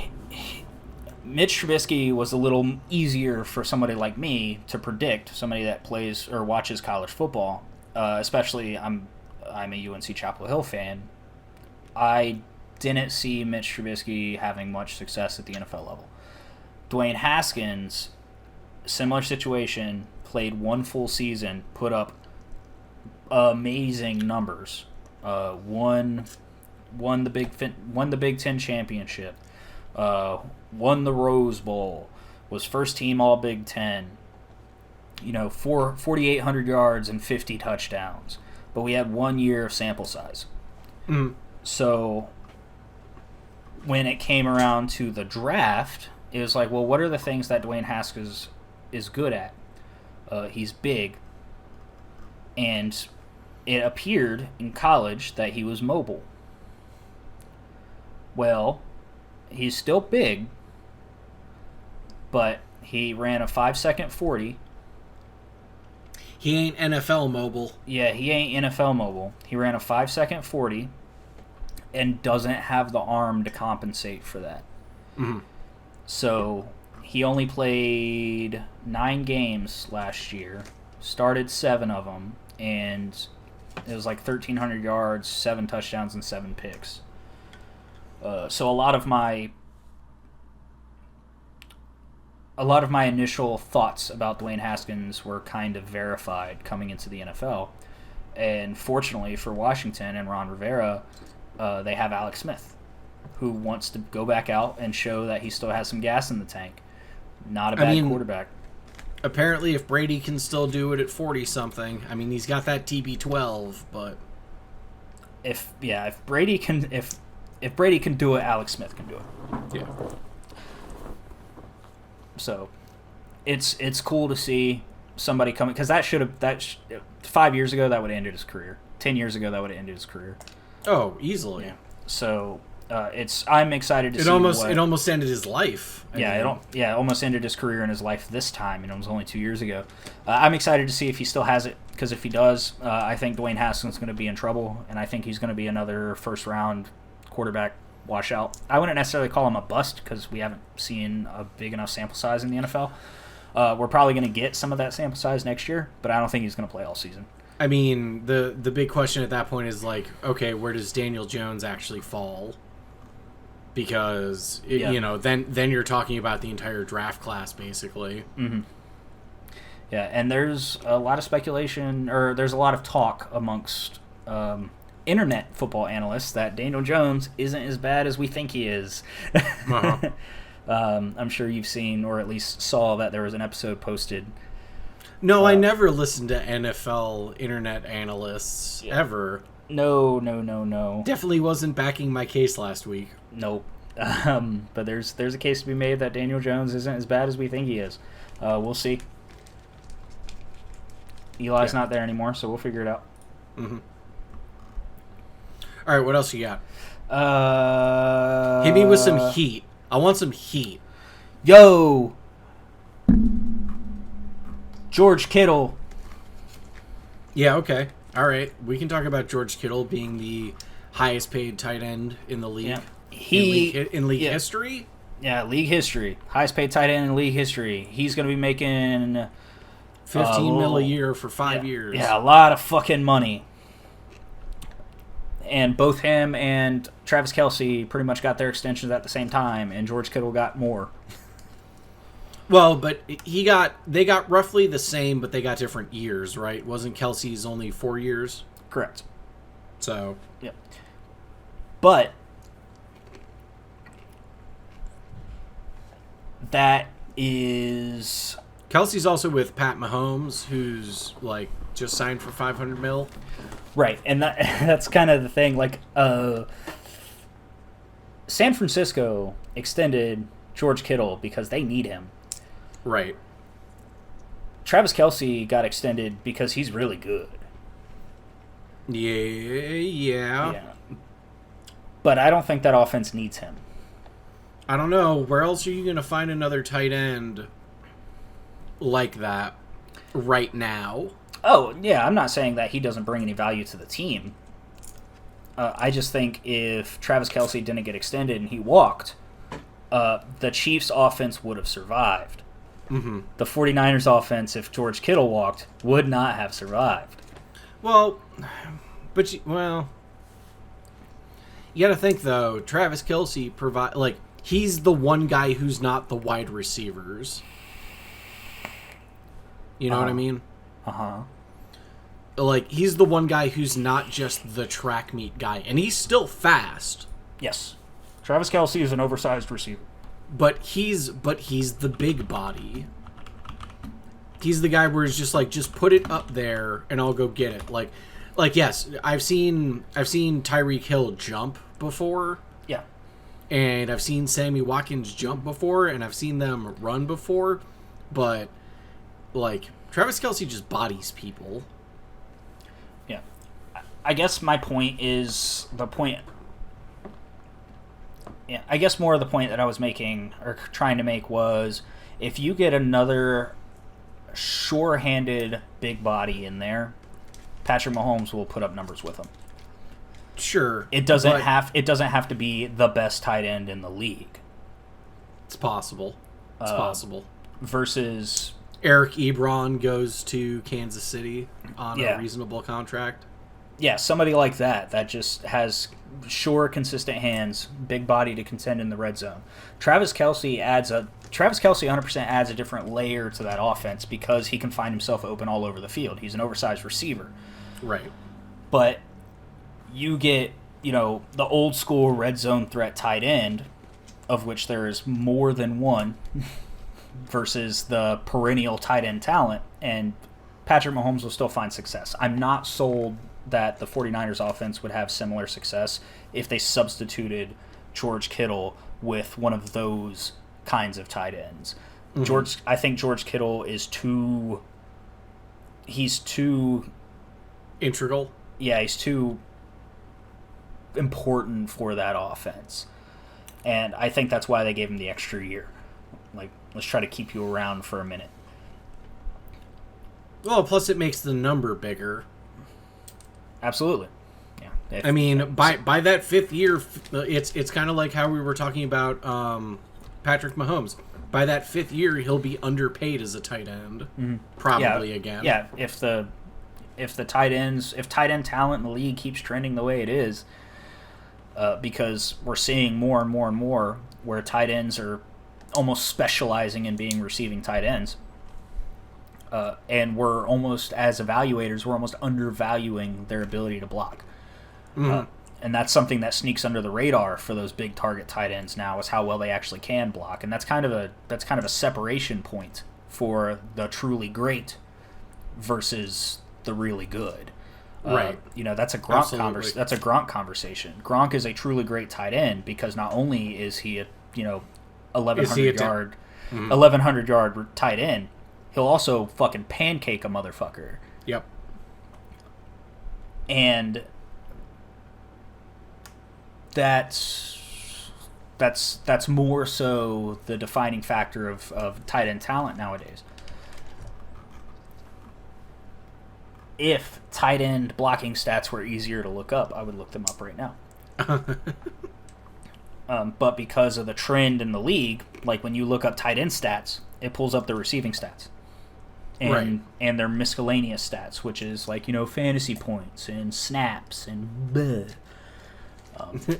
Mitch Trubisky was a little easier for somebody like me to predict, somebody that plays or watches college football, especially I'm a UNC Chapel Hill fan. I didn't see Mitch Trubisky having much success at the NFL level. Dwayne Haskins, similar situation, played one full season, put up amazing numbers. Won the Big Ten championship. Won the Rose Bowl. Was first team All Big Ten. 4,800 yards and 50 touchdowns. But we had 1 year of sample size. Mm. So when it came around to the draft, it was like, well, what are the things that Dwayne Haskins is good at? He's big. And it appeared in college that he was mobile. Well, he's still big, but he ran a 5-second 40. He ain't NFL mobile. Yeah, he ain't NFL mobile. He ran a 5-second 40 and doesn't have the arm to compensate for that. Mm-hmm. So he only played 9 games last year, started 7 of them, and it was like 1,300 yards, 7 touchdowns, and 7 picks. So a lot of my initial thoughts about Dwayne Haskins were kind of verified coming into the NFL. And fortunately for Washington and Ron Rivera, they have Alex Smith, who wants to go back out and show that he still has some gas in the tank. Not a bad quarterback. Apparently, if Brady can still do it at 40-something, I mean, he's got that TB12, but... If Brady can do it, Alex Smith can do it. Yeah. So, it's cool to see somebody coming, because 5 years ago that would have ended his career. 10 years ago that would have ended his career. Oh, easily. Yeah. So I'm excited to see. It almost ended his life. It almost ended his career and his life this time, and it was only 2 years ago. I'm excited to see if he still has it, because if he does, I think Dwayne Haskins is going to be in trouble, and I think he's going to be another first-round quarterback washout. I wouldn't necessarily call him a bust, because we haven't seen a big enough sample size in the NFL. We're probably going to get some of that sample size next year, but I don't think he's going to play all season. I mean, the big question at that point is like, okay, where does Daniel Jones actually fall? Because then you're talking about the entire draft class basically. Mm-hmm. Yeah, and there's a lot of speculation, or there's a lot of talk amongst internet football analysts that Daniel Jones isn't as bad as we think he is. Uh-huh. I'm sure you've seen, or at least saw, that there was an episode posted. No, I never listened to NFL internet analysts ever. No. Definitely wasn't backing my case last week. Nope. But there's a case to be made that Daniel Jones isn't as bad as we think he is. We'll see. Eli's not there anymore, so we'll figure it out. Mm-hmm. All right, what else you got? Hit me with some heat. I want some heat. Yo! George Kittle. Yeah, okay. All right. We can talk about George Kittle being the highest paid tight end in the league. Yeah. In league history? Yeah, league history. Highest paid tight end in league history. He's going to be making $15 million a year for 5 years. Yeah, a lot of fucking money. And both him and Travis Kelce pretty much got their extensions at the same time, and George Kittle got more. Well, but they got roughly the same, but they got different years, right? Wasn't Kelce's only 4 years? Correct. So, yeah. But that is... Kelce's also with Pat Mahomes, who's like just signed for $500 million. Right, and that's kind of the thing. Like, San Francisco extended George Kittle because they need him. Right. Travis Kelce got extended because he's really good. Yeah. But I don't think that offense needs him. I don't know. Where else are you going to find another tight end like that right now? Oh, yeah, I'm not saying that he doesn't bring any value to the team. I just think if Travis Kelce didn't get extended and he walked, the Chiefs' offense would have survived. Mm-hmm. The 49ers' offense, if George Kittle walked, would not have survived. Well, but you got to think though. Travis Kelce he's the one guy who's not the wide receivers. You know what I mean? Like, he's the one guy who's not just the track meet guy, and he's still fast. Yes, Travis Kelce is an oversized receiver. But he's the big body. He's the guy where it's just like, just put it up there and I'll go get it. Like yes, I've seen Tyreek Hill jump before. Yeah. And I've seen Sammy Watkins jump before, and I've seen them run before, but like Travis Kelce just bodies people. I guess my point is the point. Yeah, I guess more of the point that I was making or trying to make was if you get another sure-handed big body in there, Patrick Mahomes will put up numbers with him. Sure, It doesn't have to be the best tight end in the league. It's possible. It's possible. Versus Eric Ebron goes to Kansas City on a reasonable contract. Yeah, somebody like that just has sure, consistent hands, big body to contend in the red zone. Travis Kelce 100% adds a different layer to that offense because he can find himself open all over the field. He's an oversized receiver. Right. But you get, the old school red zone threat tight end, of which there is more than one, versus the perennial tight end talent, and Patrick Mahomes will still find success. I'm not sold that the 49ers offense would have similar success if they substituted George Kittle with one of those kinds of tight ends. Mm-hmm. I think George Kittle is too integral. Yeah, he's too important for that offense. And I think that's why they gave him the extra year. Like, let's try to keep you around for a minute. Well, plus it makes the number bigger. Absolutely. Yeah. By that fifth year, it's kind of like how we were talking about Patrick Mahomes. By that fifth year, he'll be underpaid as a tight end, probably again. Yeah, if tight end talent in the league keeps trending the way it is, because we're seeing more and more and more where tight ends are almost specializing in being receiving tight ends. And we're almost, as evaluators, we're almost undervaluing their ability to block. Mm-hmm. And that's something that sneaks under the radar for those big target tight ends now, is how well they actually can block. And that's kind of a separation point for the truly great versus the really good. Right. That's a Gronk conversation. Gronk is a truly great tight end because not only is he a 1100 yard tight end, he'll also fucking pancake a motherfucker. Yep. And that's more so the defining factor of tight end talent nowadays. If tight end blocking stats were easier to look up, I would look them up right now. But because of the trend in the league, like when you look up tight end stats, it pulls up the receiving stats. And their miscellaneous stats, which is like, fantasy points and snaps and bleh.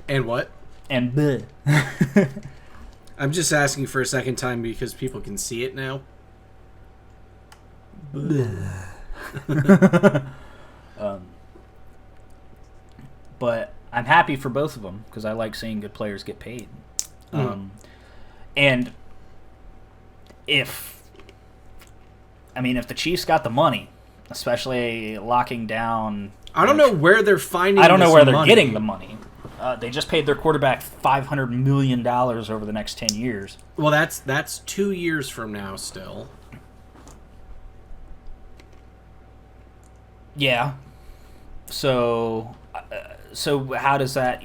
And what? And bleh. I'm just asking for a second time because people can see it now. Bleh. But I'm happy for both of them because I like seeing good players get paid. And if the Chiefs got the money, especially locking down... I don't know where they're finding I don't know where they're getting the money. They just paid their quarterback $500 million over the next 10 years. Well, that's 2 years from now still. Yeah. So how does that,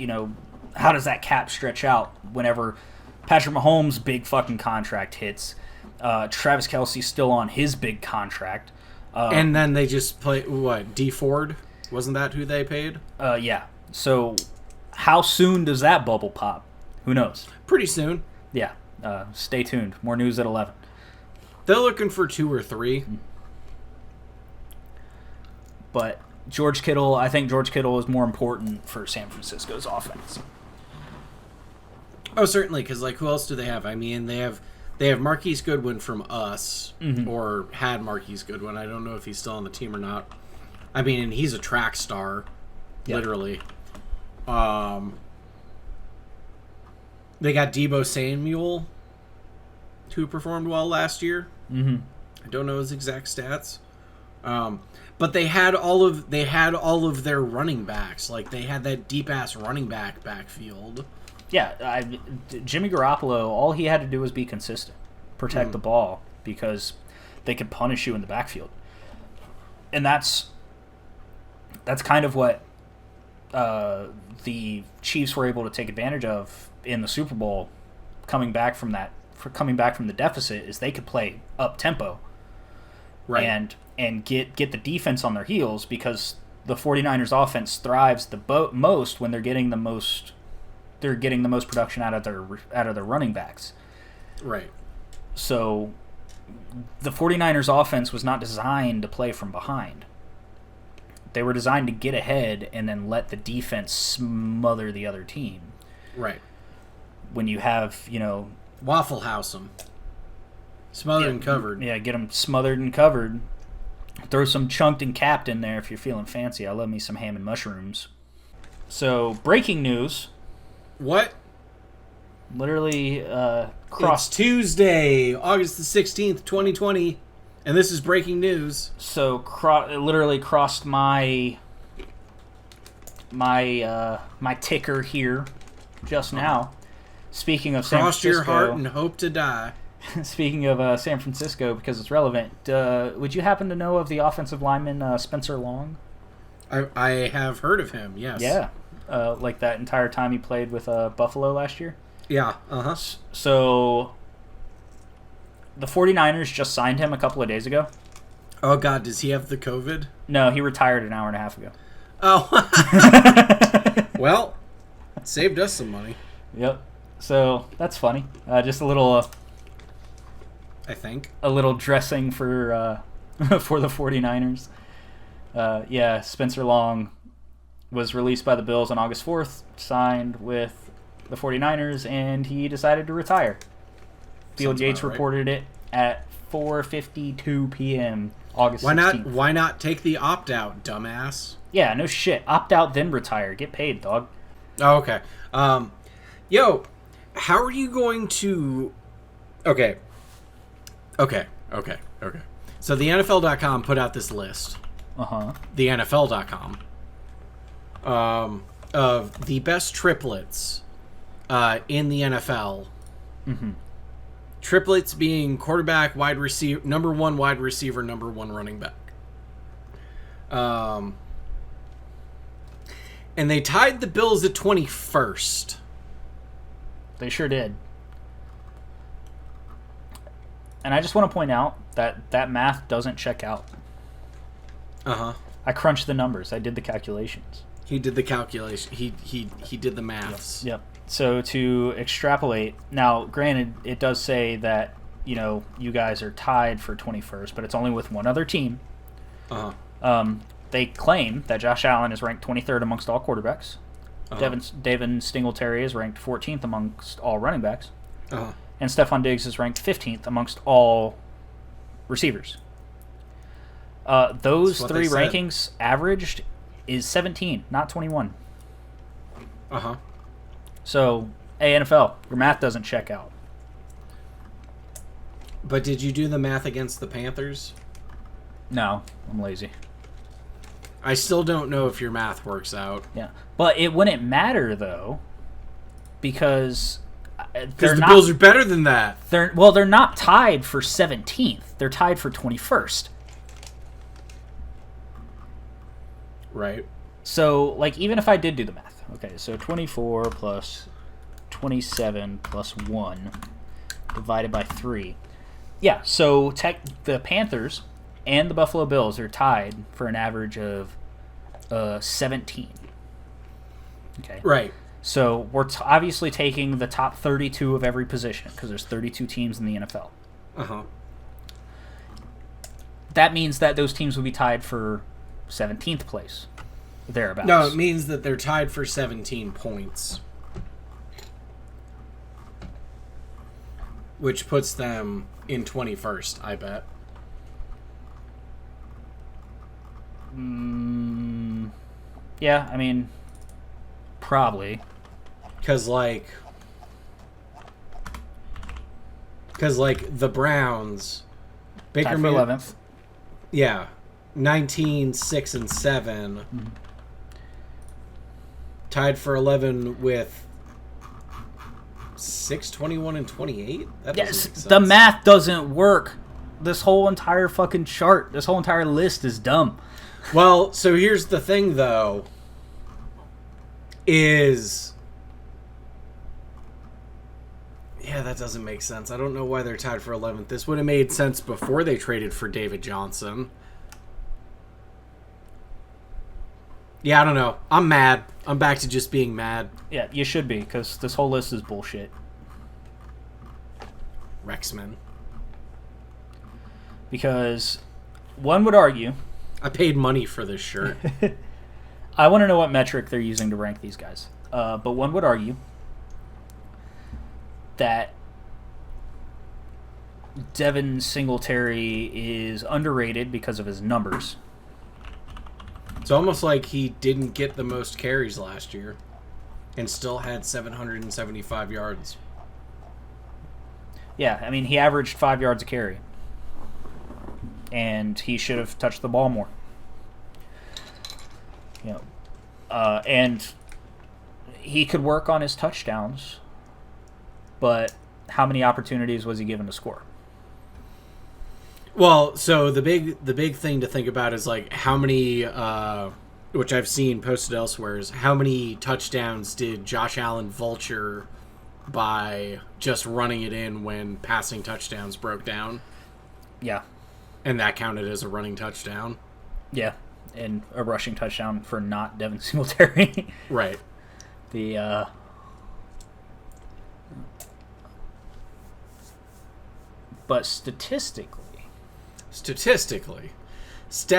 how does that cap stretch out whenever Patrick Mahomes' big fucking contract hits? Travis Kelce's still on his big contract. And then they just play, what, D Ford? Wasn't that who they paid? Yeah. So how soon does that bubble pop? Who knows? Pretty soon. Yeah. Stay tuned. More news at 11. They're looking for 2 or 3. But I think George Kittle is more important for San Francisco's offense. Oh, certainly, because who else do they have? They have Marquise Goodwin from us, or had Marquise Goodwin. I don't know if he's still on the team or not. And he's a track star, literally. They got Deebo Samuel, who performed well last year. Mm-hmm. I don't know his exact stats. But they had all of their running backs. Like, they had that deep ass running backfield. Yeah, Jimmy Garoppolo, all he had to do was be consistent, protect the ball, because they could punish you in the backfield. And that's kind of what the Chiefs were able to take advantage of in the Super Bowl, coming back from the deficit, is they could play up tempo, Right. and get the defense on their heels, because the 49ers offense thrives most when they're getting the most production out of their running backs. Right. So the 49ers offense was not designed to play from behind. They were designed to get ahead and then let the defense smother the other team. Right. When you have, Waffle House them. Smothered and covered. Yeah, get them smothered and covered. Throw some chunked and capped in there if you're feeling fancy. I love me some ham and mushrooms. So, breaking news. What? Literally, It's Tuesday, August the 16th, 2020, and this is breaking news. So, it literally crossed my ticker here just now. Speaking of San Cross Francisco, your heart and hope to die. speaking of San Francisco, because it's relevant, would you happen to know of the offensive lineman Spencer Long? I have heard of him, yes. Yeah, like that entire time he played with Buffalo last year. Yeah, uh-huh. So the 49ers just signed him a couple of days ago. Oh, God, does he have the COVID? No, he retired an hour and a half ago. Oh. Well, saved us some money, Yep. So that's funny. Just a little I think. dressing for for the 49ers. Yeah, Spencer Long was released by the Bills on August 4th, signed with the 49ers, and he decided to retire. Field Sounds Yates about right. reported it at 4:52 p.m. August 16th. Why not take the opt-out, dumbass? Yeah, no shit. Opt out, then retire. Get paid, dog. Oh, okay. Yo, how are you going to... Okay. So the NFL.com put out this list. Uh-huh. The NFL.com. Of the best triplets in the NFL. Mm-hmm. Triplets being quarterback, wide receiver, number one wide receiver, number one running back. And they tied the Bills at 21st. They sure did. And I just want to point out that math doesn't check out. Uh-huh. I crunched the numbers. I did the calculations. He did the calculation. He did the maths. Yep. So to extrapolate, now granted, it does say that, you guys are tied for 21st, but it's only with one other team. Uh-huh. They claim that Josh Allen is ranked 23rd amongst all quarterbacks. Uh-huh. Devin Singletary is ranked 14th amongst all running backs. Uh-huh. And Stephon Diggs is ranked 15th amongst all receivers. Those That's what three they said. rankings averaged is 17, not 21. Uh-huh. So, NFL, your math doesn't check out. But did you do the math against the Panthers? No, I'm lazy. I still don't know if your math works out. Yeah, but it wouldn't matter though, because Because the Bills are better than that. They're not tied for 17th. They're tied for 21st. Right. So, even if I did do the math, okay, so 24 plus 27 plus 1 divided by 3. Yeah, so the Panthers and the Buffalo Bills are tied for an average of 17. Okay. Right. So we're obviously taking the top 32 of every position, because there's 32 teams in the NFL. Uh-huh. That means that those teams will be tied for 17th place, thereabouts. No, it means that they're tied for 17 points. Which puts them in 21st, I bet. Yeah, I mean, probably. Because the Browns... Baker Tied for Mayfield- 11th. Yeah. 19, 6, and 7. Mm-hmm. Tied for 11 with 6, 21, and 28? That doesn't Yes, make sense. the math doesn't work. This whole entire fucking chart, this whole entire list is dumb. Well, so here's the thing, though. is... Yeah, that doesn't make sense. I don't know why they're tied for 11th. This would have made sense before they traded for David Johnson. Yeah, I don't know. I'm mad. I'm back to just being mad. Yeah, you should be, because this whole list is bullshit. Rexman. Because one would argue... I paid money for this shirt. I want to know what metric they're using to rank these guys. But one would argue that Devin Singletary is underrated because of his numbers. It's almost like he didn't get the most carries last year and still had 775 yards. Yeah, I mean, he averaged 5 yards a carry. And he should have touched the ball more. You know, and he could work on his touchdowns, but how many opportunities was he given to score? Well, so the big thing to think about is like how many, which I've seen posted elsewhere, is how many touchdowns did Josh Allen vulture by just running it in when passing touchdowns broke down? Yeah. And that counted as a running touchdown? Yeah, and a rushing touchdown for not Devin Singletary. Right. But statistically, statistically, does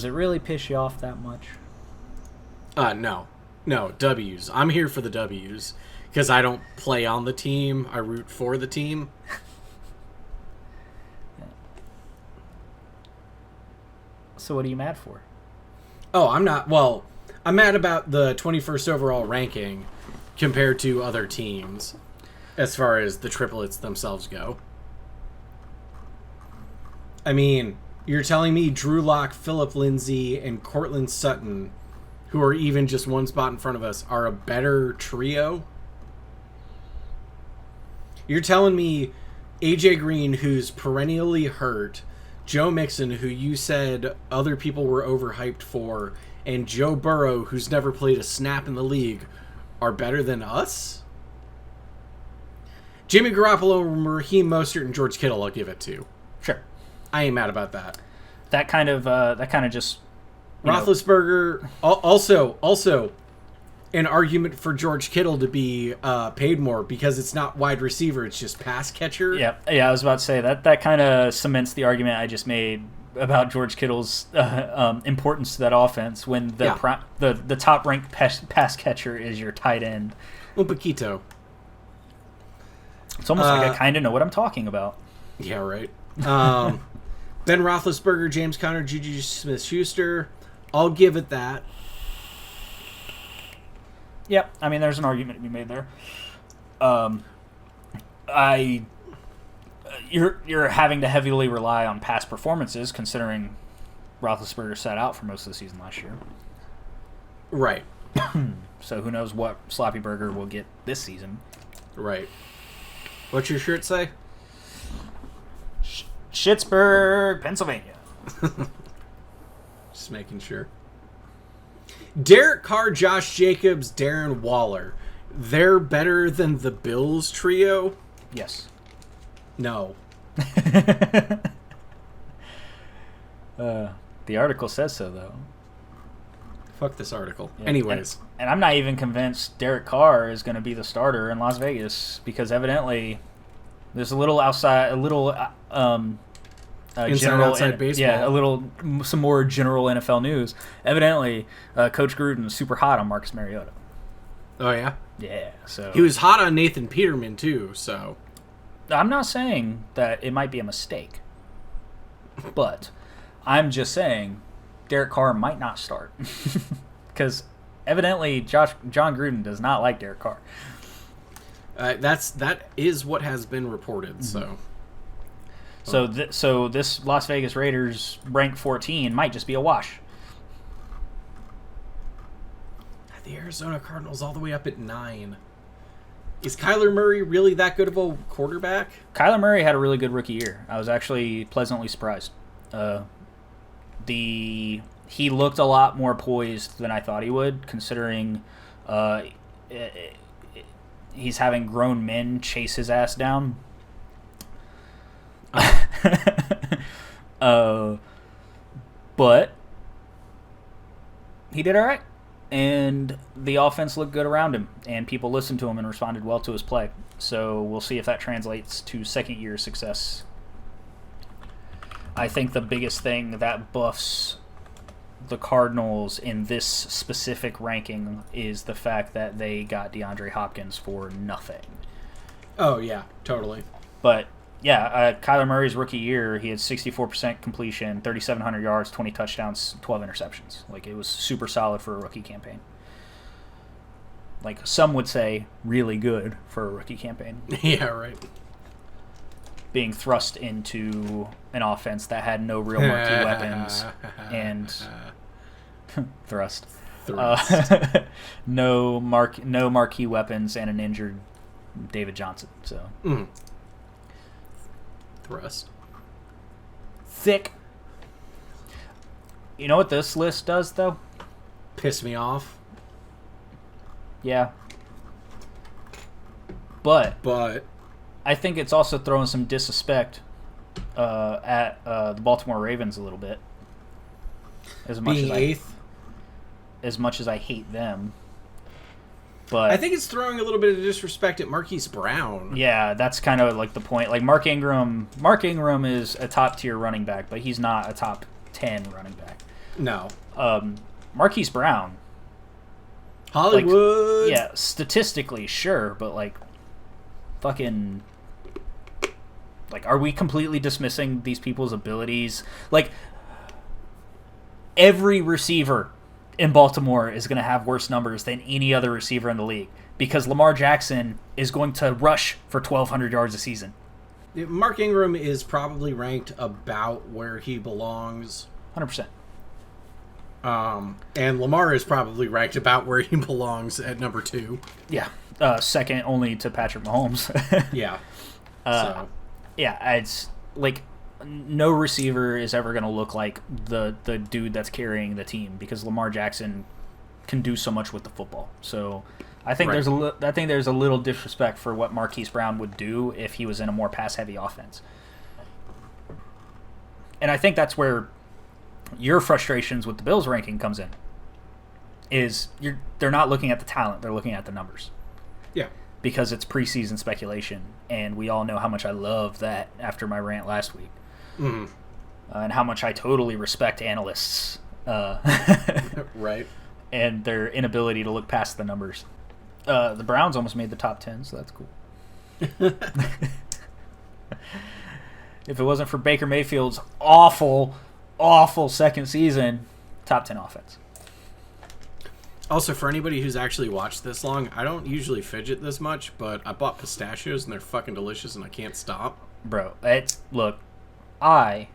it really piss you off that much? No, W's. I'm here for the W's because I don't play on the team. I root for the team. So what are you mad for? Oh, I'm not. Well, I'm mad about the 21st overall ranking compared to other teams as far as the triplets themselves go. I mean, you're telling me Drew Lock, Phillip Lindsay, and Cortland Sutton, who are even just one spot in front of us, are a better trio? You're telling me AJ Green, who's perennially hurt, Joe Mixon, who you said other people were overhyped for, and Joe Burrow, who's never played a snap in the league, are better than us? Jimmy Garoppolo, Raheem Mostert, and George Kittle I'll give it to. Sure. I ain't mad about that. That kind of just... Roethlisberger, also an argument for George Kittle to be paid more because it's not wide receiver, it's just pass catcher. Yeah, I was about to say that kind of cements the argument I just made about George Kittle's importance to that offense when the top ranked pass catcher is your tight end. Un poquito. It's almost like I kind of know what I'm talking about. Yeah, right. Ben Roethlisberger, James Conner, Juju Smith-Schuster. I'll give it that. Yep, I mean, there's an argument to be made there. You're having to heavily rely on past performances, considering Roethlisberger sat out for most of the season last year. Right. So who knows what Sloppy Burger will get this season. Right. What's your shirt say? Schittsburg, Pennsylvania. Just making sure. Derek Carr, Josh Jacobs, Darren Waller. They're better than the Bills trio? Yes. No. The article says so, though. Fuck this article. Yeah. Anyways. And I'm not even convinced Derek Carr is going to be the starter in Las Vegas because evidently there's a little general outside baseball. Yeah, some more general NFL news. Evidently, Coach Gruden's super hot on Marcus Mariota. Oh yeah? Yeah, so he was hot on Nathan Peterman too, so I'm not saying that it might be a mistake. But I'm just saying Derek Carr might not start. Cuz evidently John Gruden does not like Derek Carr. That is what has been reported, so So this Las Vegas Raiders rank 14 might just be a wash. The Arizona Cardinals all the way up at 9. Is Kyler Murray really that good of a quarterback? Kyler Murray had a really good rookie year. I was actually pleasantly surprised. he looked a lot more poised than I thought he would, considering he's having grown men chase his ass down. But he did all right, and the offense looked good around him, and people listened to him and responded well to his play. So we'll see if that translates to second-year success. I think the biggest thing that buffs the Cardinals in this specific ranking is the fact that they got DeAndre Hopkins for nothing. Oh, yeah, totally. But, yeah, Kyler Murray's rookie year, he had 64% completion, 3,700 yards, 20 touchdowns, 12 interceptions. Like, it was super solid for a rookie campaign. Like, some would say really good for a rookie campaign. Yeah, right. Being thrust into an offense that had no real marquee weapons and thrust. No marquee weapons and an injured David Johnson. So thrust. Thick. You know what this list does, though? Piss me off. Yeah. But I think it's also throwing some disrespect at the Baltimore Ravens a little bit. As much being as eighth? As much as I hate them. But I think it's throwing a little bit of disrespect at Marquise Brown. Yeah, that's kind of like the point. Like Mark Ingram is a top-tier running back, but he's not a top 10 running back. No. Marquise Brown. Hollywood. Like, yeah, statistically, sure, but like fucking... Like, are we completely dismissing these people's abilities? Like, every receiver in Baltimore is going to have worse numbers than any other receiver in the league because Lamar Jackson is going to rush for 1,200 yards a season. Mark Ingram is probably ranked about where he belongs. 100%. And Lamar is probably ranked about where he belongs at number 2. Yeah. Second only to Patrick Mahomes. Yeah. Yeah, it's like no receiver is ever going to look like the dude that's carrying the team because Lamar Jackson can do so much with the football. So I think there's a little disrespect for what Marquise Brown would do if he was in a more pass-heavy offense. And I think that's where your frustrations with the Bills ranking comes in. They're not looking at the talent, they're looking at the numbers. Yeah. Because it's preseason speculation, and we all know how much I love that after my rant last week. Mm-hmm. And how much I totally respect analysts. Right. And their inability to look past the numbers. The Browns almost made the top 10, so that's cool. If it wasn't for Baker Mayfield's awful second season, top 10 offense. Also, for anybody who's actually watched this long, I don't usually fidget this much, but I bought pistachios and they're fucking delicious and I can't stop. Bro, look, I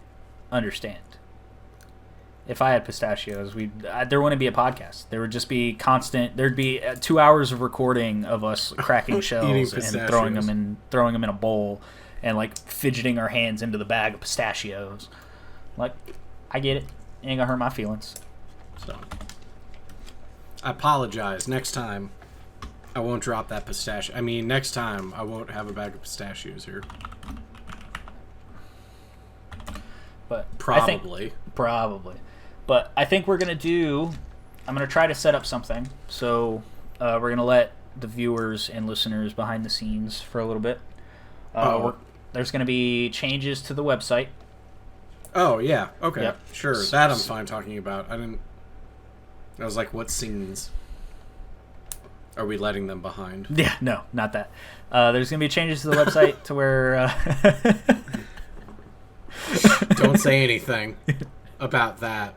understand. If I had pistachios, there wouldn't be a podcast. There would just be constant. There'd be 2 hours of recording of us cracking shells and throwing them in a bowl, and like fidgeting our hands into the bag of pistachios. Like, I get it. Ain't gonna hurt my feelings. So. I apologize. Next time, I won't drop that pistachio. I mean, next time, I won't have a bag of pistachios here. But probably. But I think I'm going to try to set up something. So we're going to let the viewers and listeners behind the scenes for a little bit. There's going to be changes to the website. Oh, yeah. Okay. Yep. Sure. That I'm fine talking about. I was like, what scenes are we letting them behind? Yeah, no, not that. There's going to be changes to the website to where... Don't say anything about that.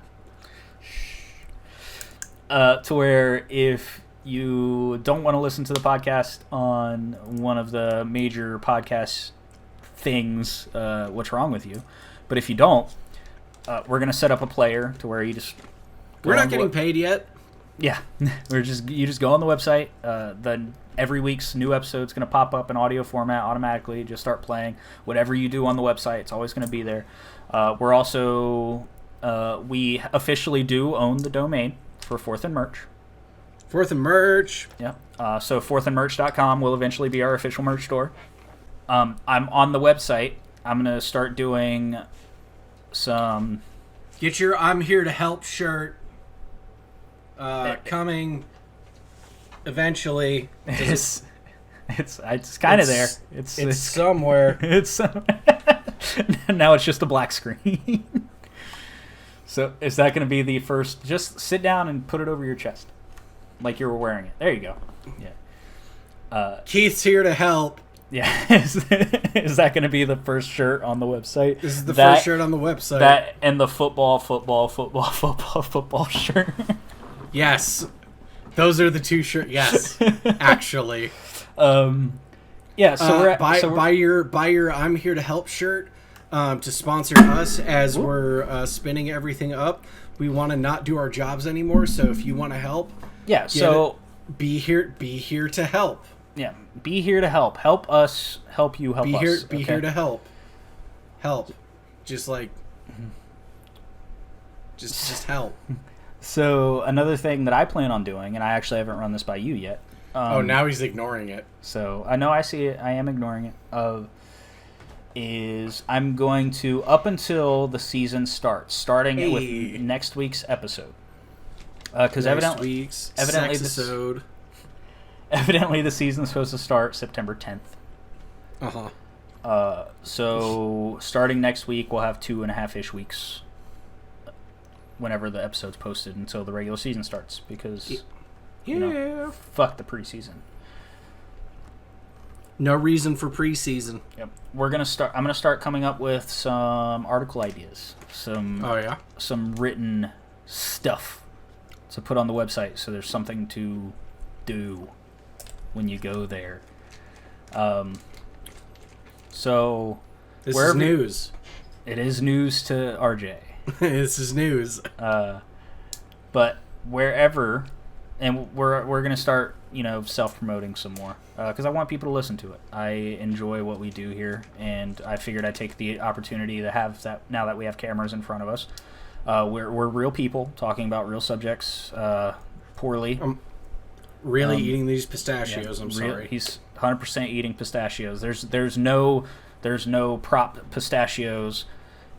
To where if you don't want to listen to the podcast on one of the major podcast things, what's wrong with you? But if you don't, we're going to set up a player to where you just... We're not getting paid yet. Yeah, you just go on the website. Then every week's new episode is going to pop up in audio format automatically. Just start playing. Whatever you do on the website, it's always going to be there. We're also we officially do own the domain for Fourth and Merch. Fourth and Merch. Yeah. So fourthandmerch.com will eventually be our official merch store. I'm on the website. I'm going to start doing some... Get your I'm Here to Help shirt coming eventually. It's kind of there. It's somewhere. It's now it's just a black screen. So is that going to be the first? Just sit down and put it over your chest, like you were wearing it. There you go. Yeah. Keith's here to help. Yeah. Is that going to be the first shirt on the website? This is the first shirt on the website. That and the football shirt. Yes. Those are the two shirts. Yes. Actually. Yeah, so buy your I'm Here to Help shirt to sponsor us as we're spinning everything up. We want to not do our jobs anymore, so if you want to help, be here to help. Yeah, be here to help. Help us help you help us. Be here to help. Help. Just like just help. So another thing that I plan on doing, and I actually haven't run this by you yet. Now he's ignoring it. So I know I see it. I am ignoring it. Is I'm going to, up until the season starts, starting with next week's episode. Because evidently the season's supposed to start September 10th. So starting next week, we'll have 2.5-ish weeks whenever the episode's posted until the regular season starts. Because, fuck the preseason. No reason for preseason. Yep. I'm gonna start coming up with some article ideas. Some written stuff to put on the website, so there's something to do when you go there. So this is news. It is news to RJ. This is news. But wherever, and we're gonna start, self-promoting some more because I want people to listen to it. I enjoy what we do here, and I figured I'd take the opportunity to have that now that we have cameras in front of us. We're real people talking about real subjects poorly. Eating these pistachios. I'm sorry. He's 100% eating pistachios. There's no prop pistachios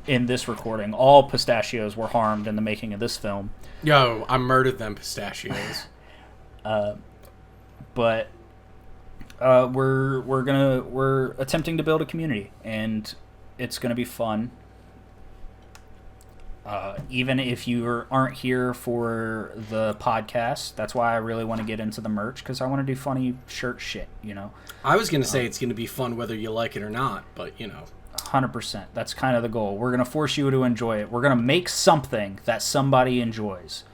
in this recording. All pistachios were harmed in the making of this film. Yo, I murdered them pistachios. But we're attempting to build a community, and it's gonna be fun. Even if you aren't here for the podcast, that's why I really want to get into the merch, because I want to do funny shirt shit. I was gonna say it's gonna be fun whether you like it or not, but 100%. That's kind of the goal. We're gonna force you to enjoy it. We're gonna make something that somebody enjoys.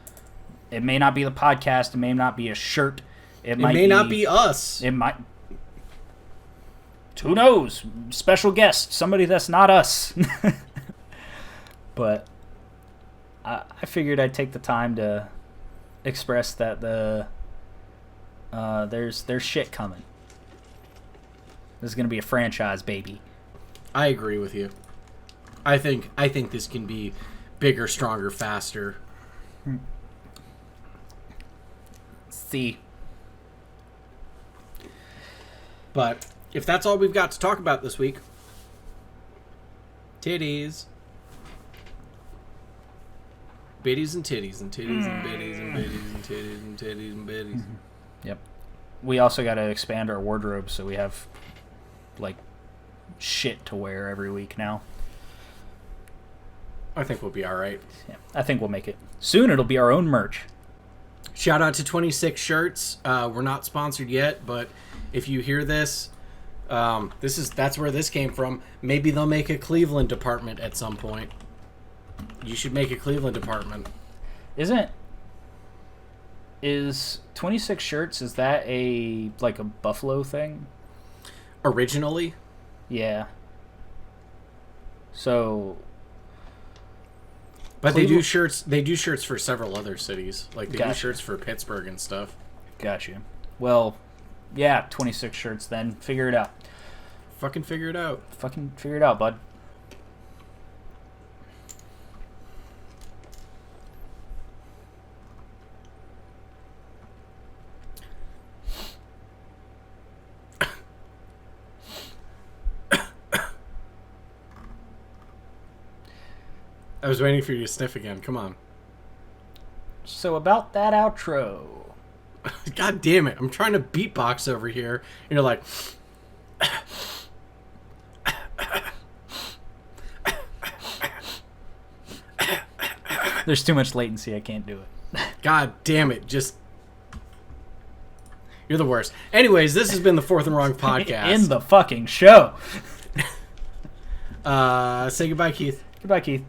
It may not be the podcast. It may not be a shirt. It may not be us. It might. Who knows? Special guest. Somebody that's not us. But I figured I'd take the time to express that there's shit coming. This is going to be a franchise, baby. I agree with you. I think this can be bigger, stronger, faster. See. But if that's all we've got to talk about this week, titties. Bitties and titties and titties and bitties and bitties and titties and titties and bitties. Yep. We also got to expand our wardrobe so we have, shit to wear every week now. I think we'll be all right. Yeah, I think we'll make it. Soon it'll be our own merch. Shout out to 26 Shirts. We're not sponsored yet, but if you hear this, that's where this came from. Maybe they'll make a Cleveland department at some point. You should make a Cleveland department. Is 26 Shirts, is that a Buffalo thing? Originally? Yeah. So... But they do shirts for several other cities. They do shirts for Pittsburgh and stuff. Gotcha. Well, yeah, 26 Shirts then. Figure it out. Fucking figure it out. Fucking figure it out, bud. I was waiting for you to sniff again. Come on. So about that outro. God damn it. I'm trying to beatbox over here. And you're like... There's too much latency. I can't do it. God damn it. Just... You're the worst. Anyways, this has been the Fourth and Wrong podcast. In the fucking show. Say goodbye, Keith. Goodbye, Keith.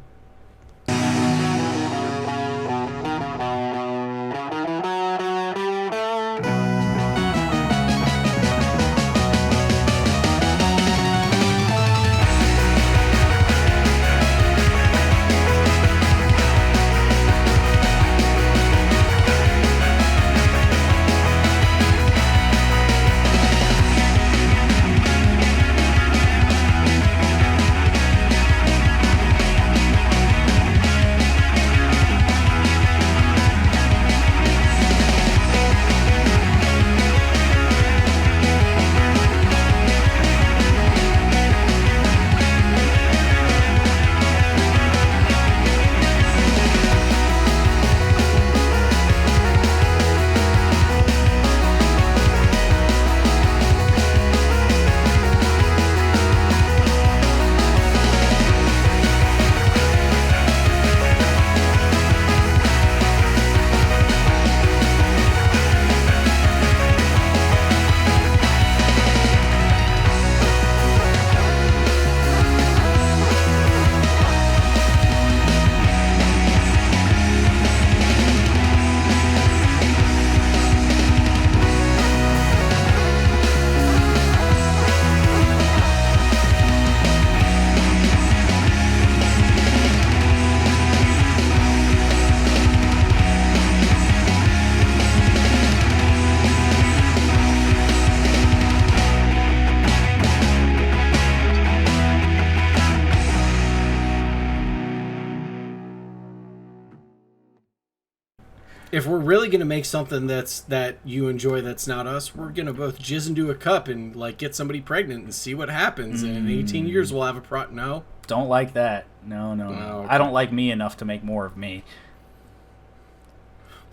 If we're really gonna make something that you enjoy that's not us, we're gonna both jizz into a cup and like get somebody pregnant and see what happens. And in 18 years we'll have a no. Don't like that. No. Okay. I don't like me enough to make more of me.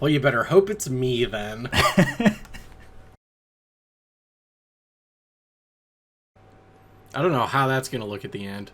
Well, you better hope it's me then. I don't know how that's gonna look at the end.